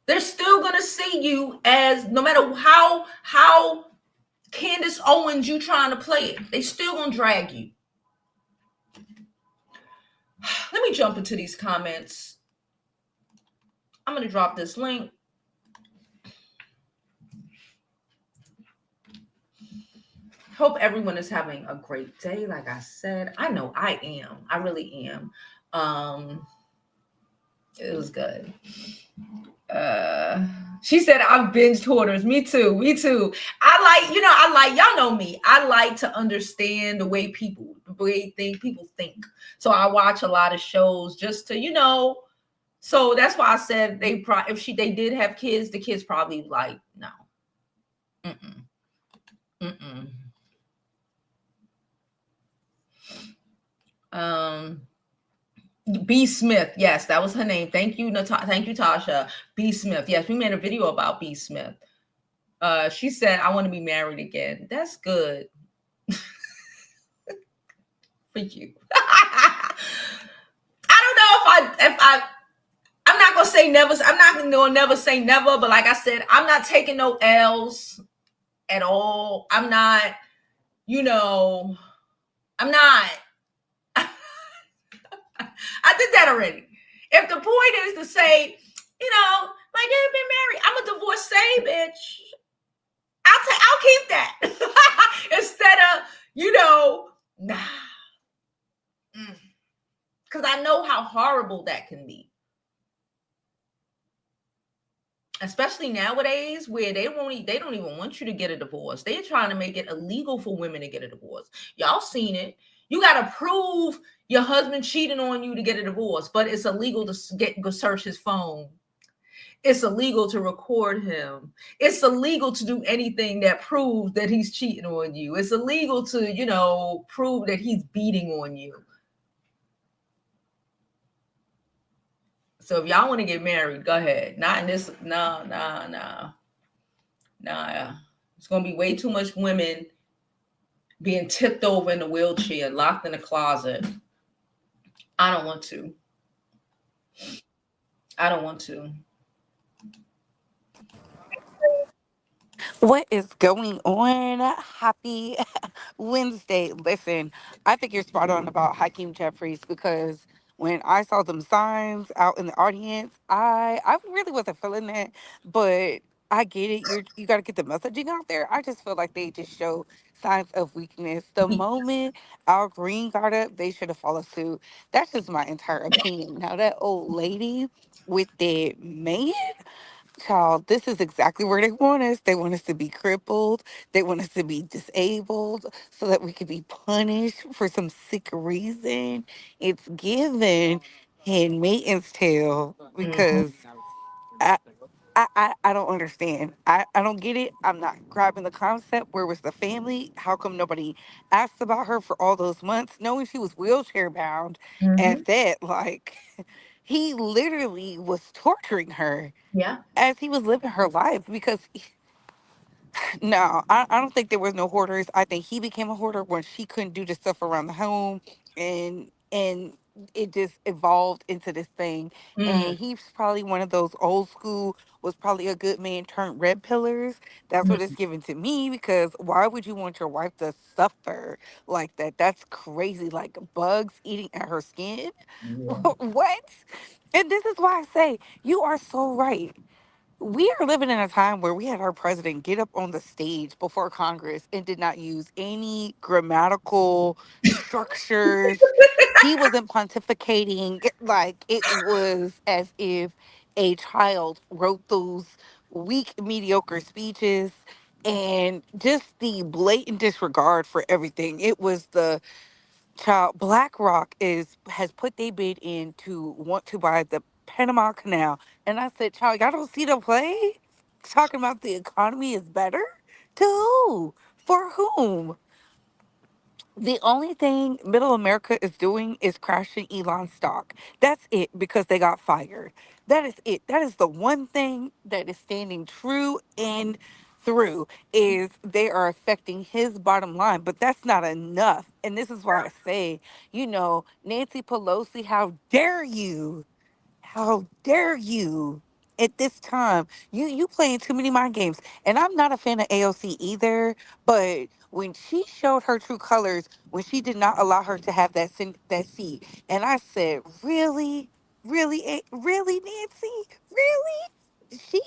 S1: they're still going to see you as, no matter how Candace Owens you trying to play it, they still going to drag you. Let me jump into these comments. I'm going to drop this link. Hope everyone is having a great day. Like I said, I know I am. I really am. It was good. She said, I've binged Hoarders. Me too. I like, y'all know me. I like to understand the way people think. So I watch a lot of shows just to, so that's why I said if they did have kids, the kids probably like, no. B Smith, yes, that was her name. Thank you, thank you, Tasha. B Smith, yes, we made a video about B Smith. She said, I want to be married again. That's good for you. I don't know if I'm not gonna say never. I'm not gonna never say never, but like I said, I'm not taking no L's at all. I'm not, I'm not. I did that already. If the point is to say, like they've been married, I'm a divorcee, bitch. I'll keep that instead of, nah. Because I know how horrible that can be. Especially nowadays where they don't even want you to get a divorce. They're trying to make it illegal for women to get a divorce. Y'all seen it. You got to prove your husband cheating on you to get a divorce, but it's illegal to go search his phone. It's illegal to record him. It's illegal to do anything that proves that he's cheating on you. It's illegal to, prove that he's beating on you. So if y'all want to get married, go ahead. Not in this, no. It's going to be way too much women being tipped over in the wheelchair, locked in a closet. I don't want to.
S3: What is going on? Happy Wednesday. Listen, I think you're spot on about Hakeem Jeffries because when I saw them signs out in the audience, I really wasn't feeling that, but I get it. You got to get the messaging out there. I just feel like they just show signs of weakness. The moment Al Green got up, they should have followed suit. That's just my entire opinion. Now that old lady with the man, Child, this is exactly where they want us. They want us to be crippled. They want us to be disabled so that we could be punished for some sick reason. It's given Handmaid's Tale
S1: Mhm.
S3: because I, I don't understand. I don't get it. I'm not grabbing the concept. Where was the family? How come nobody asked about her for all those months, knowing she was wheelchair bound
S1: Mhm.
S3: at that? Like, he literally was torturing her
S1: Yeah.
S3: as he was living her life because no, I don't think there was no hoarders. I think he became a hoarder when she couldn't do the stuff around the home, and it just evolved into this thing.
S1: Mm.
S3: And he's probably one of those old school, was probably a good man turned red pillars. That's what it's
S1: Mm.
S3: given to me, because why would you want your wife to suffer like that? That's crazy. Like bugs eating at her skin.
S1: Yeah.
S3: What? And this is why I say you are so right. We are living in a time where we had our president get up on the stage before Congress and did not use any grammatical structures. He wasn't pontificating. Like, it was as if a child wrote those weak, mediocre speeches, and just the blatant disregard for everything. It was the child. BlackRock has put their bid in to want to buy the Panama Canal, and I said, "Child, y'all don't see the play? Talking about the economy is better to who? For whom? The only thing Middle America is doing is crashing Elon's stock. That's it, because they got fired. That is it. That is the one thing that is standing true and through, is they are affecting his bottom line. But that's not enough. And this is why I say, Nancy Pelosi, how dare you? How dare you? At this time, you playing too many mind games. And I'm not a fan of AOC either, but when she showed her true colors, when she did not allow her to have that seat, and I said, really, really, really, Nancy, really, she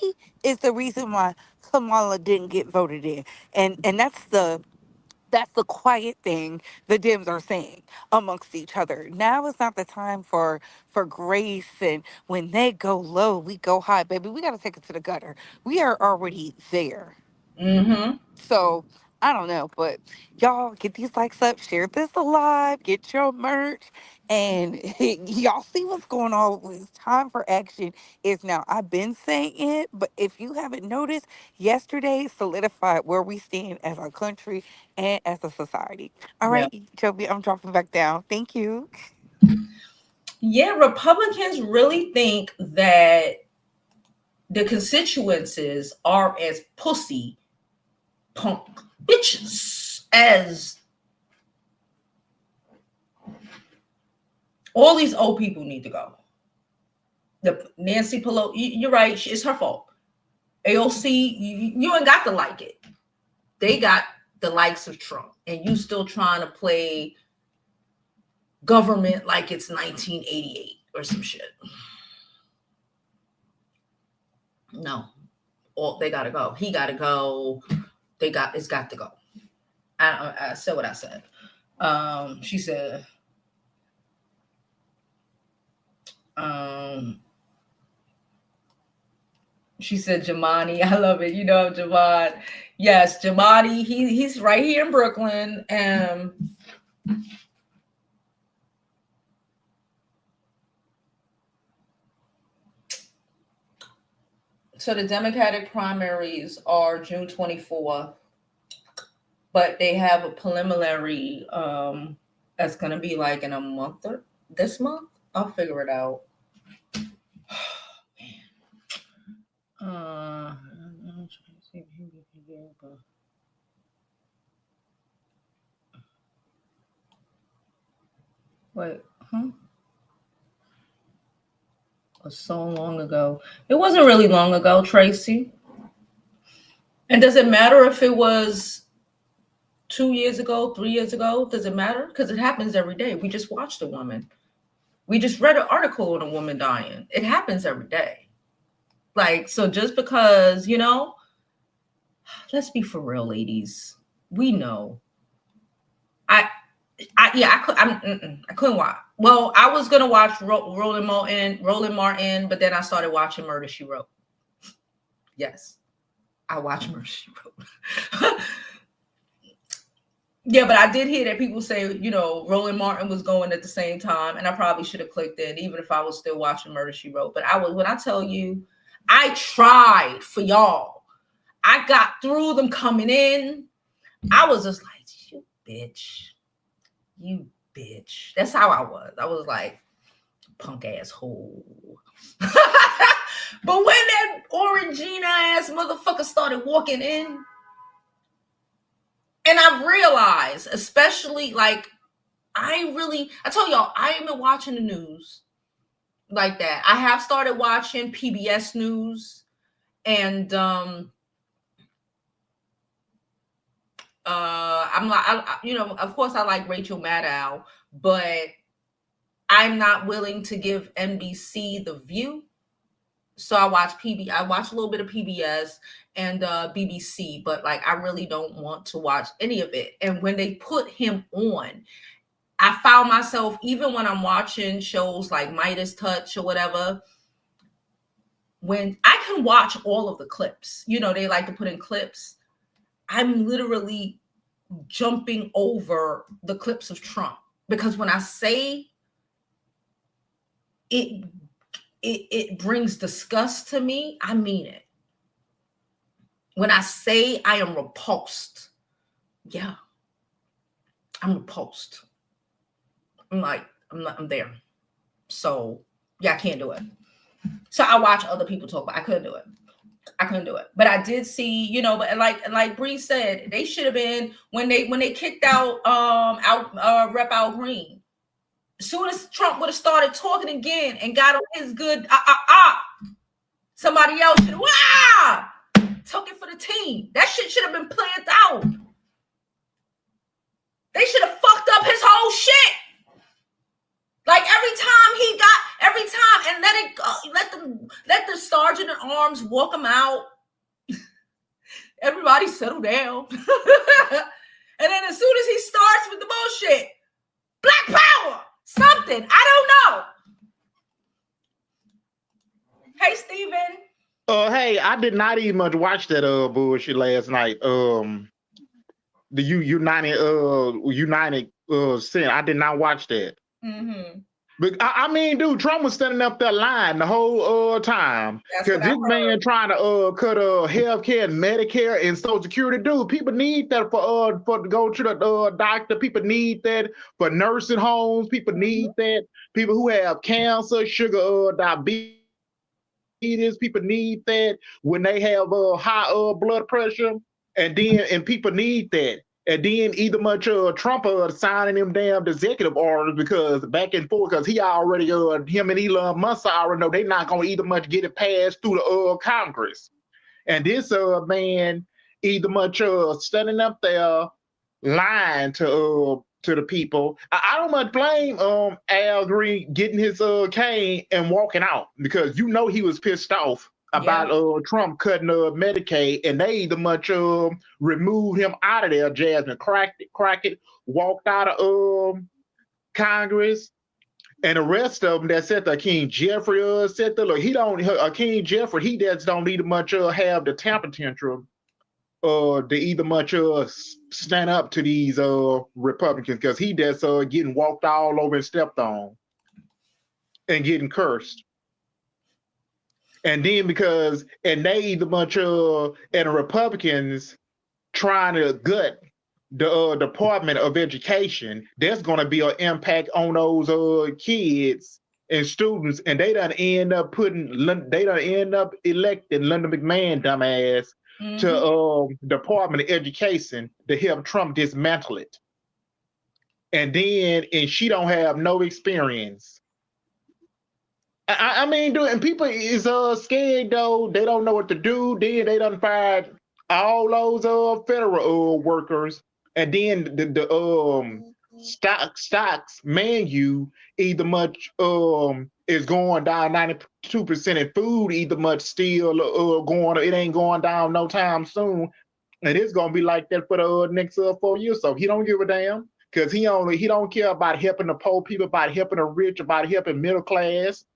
S3: is the reason why Kamala didn't get voted in, and that's the quiet thing the Dems are saying amongst each other. Now is not the time for grace, and when they go low, we go high, baby. We got to take it to the gutter. We are already there.
S1: Mhm.
S3: So I don't know, but y'all get these likes up, share this alive, get your merch, and y'all see what's going on. It's time for action is now. I've been saying it, but if you haven't noticed, yesterday solidified where we stand as a country and as a society. All
S1: Yeah.
S3: right, Joby, I'm dropping back down. Thank you.
S1: Yeah, Republicans really think that the constituencies are as pussy punk bitches as all these old people need to go. The Nancy Pelosi, you're right, it's her fault. AOC, you ain't got to like it. They got the likes of Trump, and you still trying to play government like it's 1988 or some shit. No, all they gotta go. He gotta go. It's got to go. I said what I said. She said, um, Jamani, I love it. You know Jamad. Yes, Jamani, he's right here in Brooklyn. So the Democratic primaries are June 24th, but they have a preliminary that's gonna be like in a month or this month. I'll figure it out. I'm trying to see if he can get, but wait, huh? It was so long ago. It wasn't really long ago, Tracy. And does it matter if it was 2 years ago, 3 years ago? Does it matter? Because it happens every day. We just watched a woman. We just read an article on a woman dying. It happens every day. Like, so just because, let's be for real, ladies. We know. I yeah, I couldn't watch. Well, I was gonna watch Roland Martin, but then I started watching Murder She Wrote. Yes, I watch Murder, She Wrote. Yeah, but I did hear that people say, you know, Roland Martin was going at the same time, and I probably should have clicked in, even if I was still watching Murder, She Wrote. But I was, when I tell you, I tried for y'all. I got through them coming in. I was just like, you bitch. You bitch. That's how I was. I was like, punk asshole. But when that Orangina ass motherfucker started walking in, and I realized, especially like, I told y'all, I ain't been watching the news like that. I have started watching PBS News, and I'm like, you know, of course I like Rachel Maddow, but I'm not willing to give NBC the view. So I watch a little bit of PBS and BBC, but like I really don't want to watch any of it. And when they put him on, I found myself, even when I'm watching shows like Midas Touch or whatever, when I can watch all of the clips, you know, they like to put in clips. I'm literally jumping over the clips of Trump, because when I say it brings disgust to me, I mean it. When I say I am repulsed, yeah, I'm repulsed. I'm like, I'm there. So yeah, I can't do it. So I watch other people talk, but I couldn't do it. But I did see, you know, but like Bree said, they should have been, when they kicked out Rep Al Green. As soon as Trump would have started talking again and got on his good somebody else should have took it for the team. That shit should have been planned out. They should have fucked up his whole shit. Like every time, and let the sergeant at arms walk him out. Everybody settle down. And then as soon as he starts with the bullshit, Black Power, something, I don't know. Hey, Steven.
S4: Hey, I did not even much watch that bullshit last night. The United Sin. I did not watch that.
S1: Mm-hmm.
S4: But I mean, dude, Trump was standing up that line the whole time, because this man trying to cut healthcare and Medicare and Social Security. Dude, people need that for to go to the doctor. People need that for nursing homes. People need that. People who have cancer, sugar, diabetes. People need that when they have high blood pressure, and people need that. And then either much Trump signing them damn executive orders, because back and forth, because he already him and Elon Musk already know they're not gonna either much get it passed through the Congress. And this man either much standing up there lying to the people. I don't much blame Al Green getting his cane and walking out, because you know he was pissed off about Trump cutting Medicaid, and they either much removed him out of there. Jasmine cracked it, walked out of Congress, and the rest of them that said the King Jeffrey said that look, he don't King Jeffrey, he just don't need much have the temper tantrum to either much stand up to these Republicans, because he just getting walked all over and stepped on and getting cursed. And then they either much and the Republicans trying to gut the Department of Education, there's going to be an impact on those kids and students, and they done end up electing Linda McMahon, dumbass, to Department of Education to help Trump dismantle it. And she don't have no experience. I mean, dude, and people is scared though. They don't know what to do. Then they done fired all those federal workers, and then the stocks menu either much is going down 92%, and food either much still going. It ain't going down no time soon, and it's gonna be like that for the next 4 years. So he don't give a damn, because he don't care about helping the poor people, about helping the rich, about helping middle class.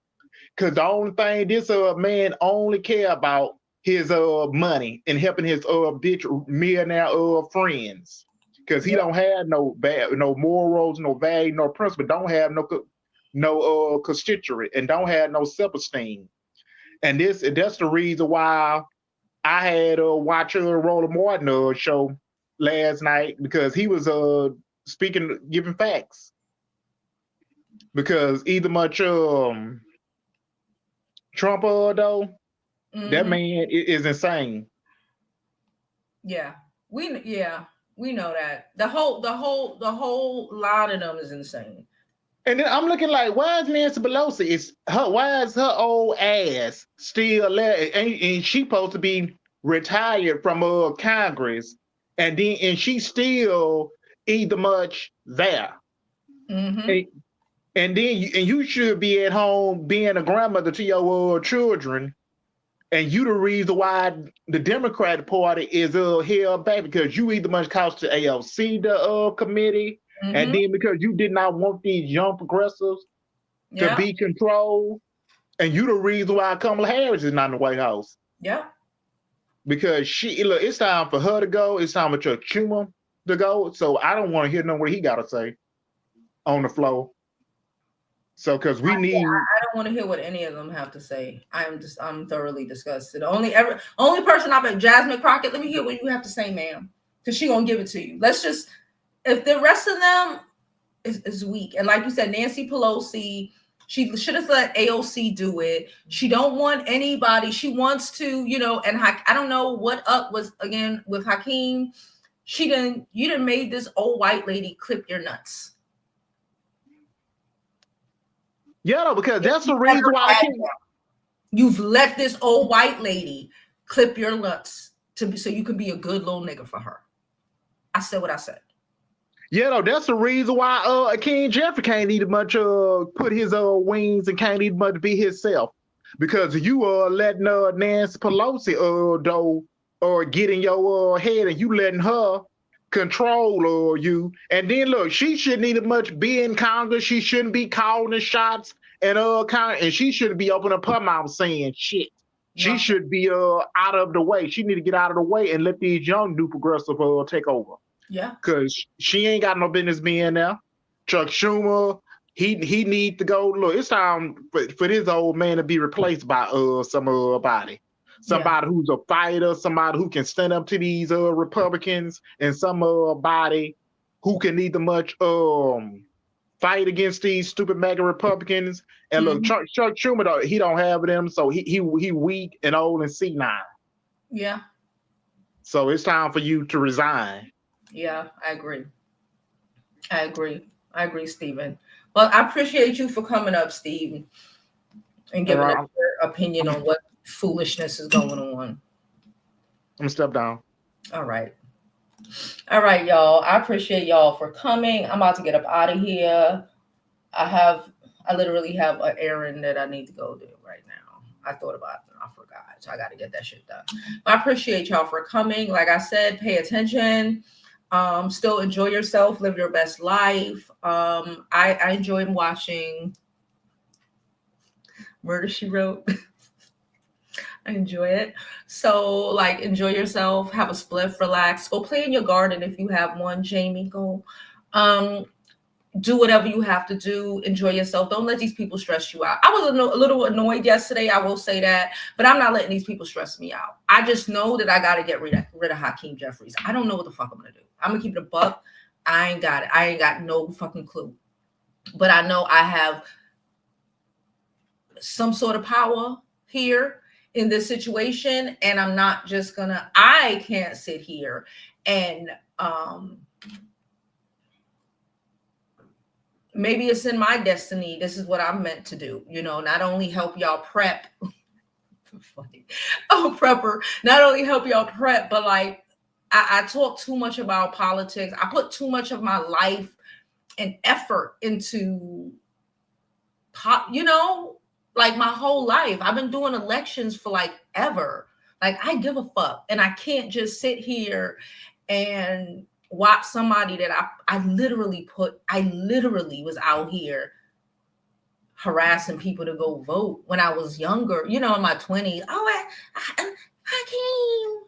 S4: Because the only thing this man only care about his money and helping his bitch millionaire friends. Because he don't have no morals, no value, no principle, don't have no constituent, and don't have no self-esteem. And that's the reason why I had watch Roller Martin show last night, because he was giving facts. Because either much Trump though, that man is insane.
S1: Yeah, we know that the whole lot of them is insane.
S4: And then I'm looking like, why is Nancy Pelosi? Why is her old ass still there? And she supposed to be retired from Congress, and she's still either much there. And then you should be at home being a grandmother to your children, and you the reason why the Democratic Party is held back, because you either much cost the ALC the committee, and then because you did not want these young progressives to be controlled, and you the reason why Kamala Harris is not in the White House.
S1: Yeah.
S4: Because it's time for her to go. It's time for Chuck Schumer to go. So I don't want to hear what he got to say on the floor. So, because I
S1: don't want to hear what any of them have to say. I'm thoroughly disgusted. Only person I've been, Jasmine Crockett. Let me hear what you have to say, ma'am, because she gonna give it to you. If the rest of them is weak, and like you said, Nancy Pelosi, she should have let AOC do it. She don't want anybody. She wants to, and I don't know what up was again with Hakeem. You done made this old white lady clip your nuts.
S4: Yeah, because that's the reason why
S1: you've let this old white lady clip your nuts so you can be a good little nigga for her. I said what I said.
S4: Yeah, that's the reason why King Jeffrey can't even much put his wings and can't even much be himself, because you letting Nancy Pelosi get in your head, and you letting her control you. And then look, she shouldn't even much be in Congress. She shouldn't be calling the shots and and she shouldn't be opening up her mouth saying shit. She should be out of the way. She need to get out of the way and let these young new progressive take over.
S1: Yeah,
S4: because she ain't got no business being there. Chuck Schumer, he need to go. Look, it's time for this old man to be replaced by somebody who's a fighter, somebody who can stand up to these Republicans, and somebody who can either much fight against these stupid MAGA Republicans. And look, Chuck Schumer, though, he don't have them, so he weak and old and senile.
S1: Yeah.
S4: So it's time for you to resign.
S1: Yeah, I agree, Stephen. Well, I appreciate you for coming up, Steve, and giving us your opinion on what foolishness is going on.
S4: I'm gonna step down.
S1: All right, y'all. I appreciate y'all for coming. I'm about to get up out of here. I literally have an errand that I need to go do right now. I thought about it and I forgot, so I got to get that shit done. But I appreciate y'all for coming. Like I said, pay attention. Still enjoy yourself, live your best life. I enjoyed watching Murder, She Wrote. I enjoy it. So enjoy yourself, have a spliff, relax, go play in your garden if you have one. Jamie, go do whatever you have to do. Enjoy yourself. Don't let these people stress you out. I was a little annoyed yesterday, I will say that, but I'm not letting these people stress me out. I just know that I got to get rid of Hakeem Jeffries. I don't know what the fuck I'm going to do. I'm going to keep it a buck. I ain't got it. I ain't got no fucking clue. But I know I have some sort of power here in this situation, and I'm not just I can't sit here and maybe it's in my destiny. This is what I'm meant to do. Not only help y'all prep. Funny. Oh, prepper. Not only help y'all prep, but I talk too much about politics. I put too much of my life and effort into my whole life. I've been doing elections for ever. I give a fuck. And I can't just sit here and watch somebody that I literally was out here harassing people to go vote when I was younger, in my 20s. Oh, Hakeem.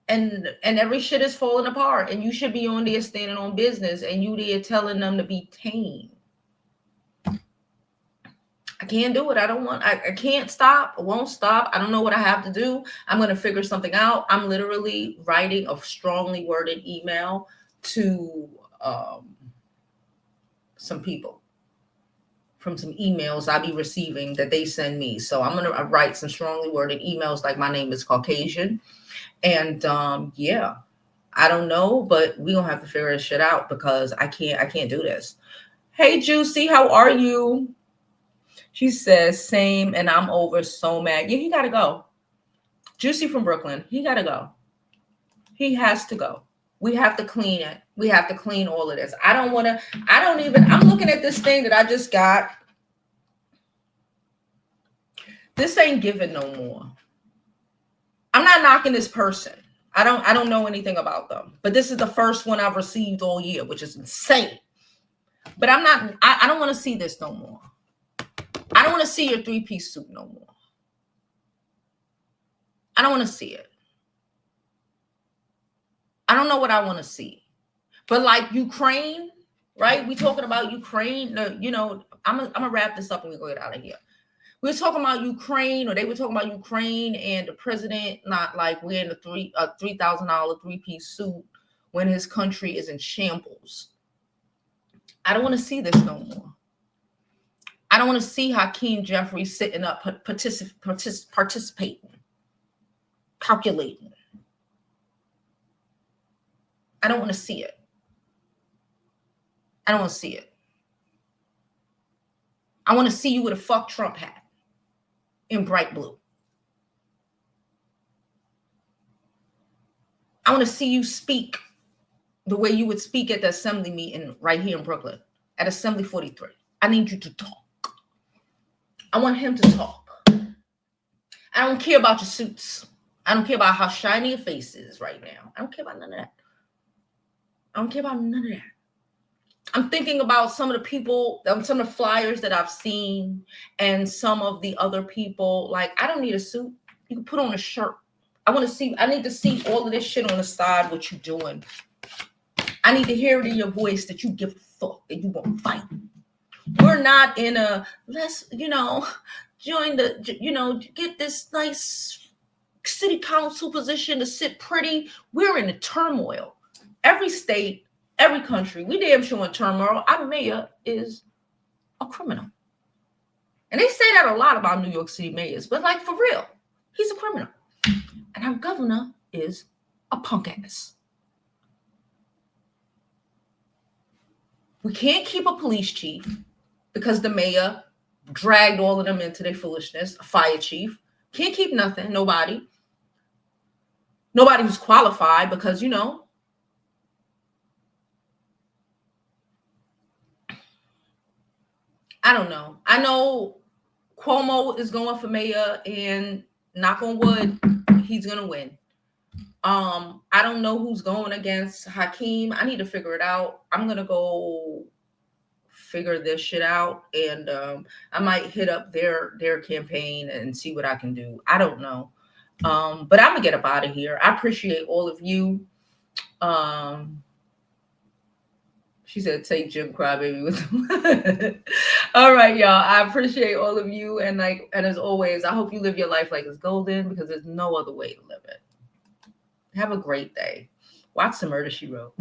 S1: And every shit is falling apart, and you should be on there standing on business, and you there telling them to be tame. I can't do it. I can't stop. I won't stop. I don't know what I have to do. I'm going to figure something out. I'm literally writing a strongly worded email to some people from some emails I'll be receiving that they send me. So I'm going to write some strongly worded emails like my name is Caucasian. And yeah, I don't know, but we're going to have to figure this shit out because I can't do this. Hey, Juicy, how are you? She says, same, and I'm over so mad. Yeah, he got to go. Juicy from Brooklyn, he got to go. He has to go. We have to clean it. We have to clean all of this. I'm looking at this thing that I just got. This ain't giving no more. I'm not knocking this person. I don't know anything about them, but this is the first one I've received all year, which is insane. But I don't want to see this no more. I don't want to see your 3-piece suit no more. I don't want to see it. I don't know what I want to see. But like Ukraine, right? We talking about Ukraine. You know, I'm gonna wrap this up and we're gonna get out of here. We were talking about Ukraine, or they were talking about Ukraine and the president not like wearing a $3,000 3-piece suit when his country is in shambles. I don't want to see this no more. I don't want to see Hakeem Jeffrey sitting up, participating, calculating. I don't want to see it. I don't want to see it. I want to see you with a fuck Trump hat in bright blue. I want to see you speak the way you would speak at the assembly meeting right here in Brooklyn at Assembly 43. I need you to talk. I want him to talk. I don't care about your suits. I don't care about how shiny your face is right now. I don't care about none of that. I don't care about none of that. I'm thinking about some of the people, some of the flyers that I've seen and some of the other people. Like, I don't need a suit. You can put on a shirt. I need to see all of this shit on the side, what you're doing. I need to hear it in your voice that you give a fuck, that you want to fight. We're not in a, let's, join the, get this nice city council position to sit pretty. We're in a turmoil. Every state, every country, we damn sure in turmoil. Our mayor is a criminal. And they say that a lot about New York City mayors, but like for real, he's a criminal. And our governor is a punk ass. We can't keep a police chief because the mayor dragged all of them into their foolishness. A fire chief. Can't keep nothing, nobody. Nobody who's qualified because, I don't know. I know Cuomo is going for mayor and knock on wood, he's going to win. I don't know who's going against Hakeem. I need to figure it out. I'm going to go figure this shit out, and I might hit up their campaign and see what I can do. I don't know. But I'm gonna get up out of here. I appreciate all of you. She said, take Jim Crybaby with him. All right, y'all. I appreciate all of you. And as always, I hope you live your life like it's golden, because there's no other way to live it. Have a great day. Watch some Murder, She Wrote.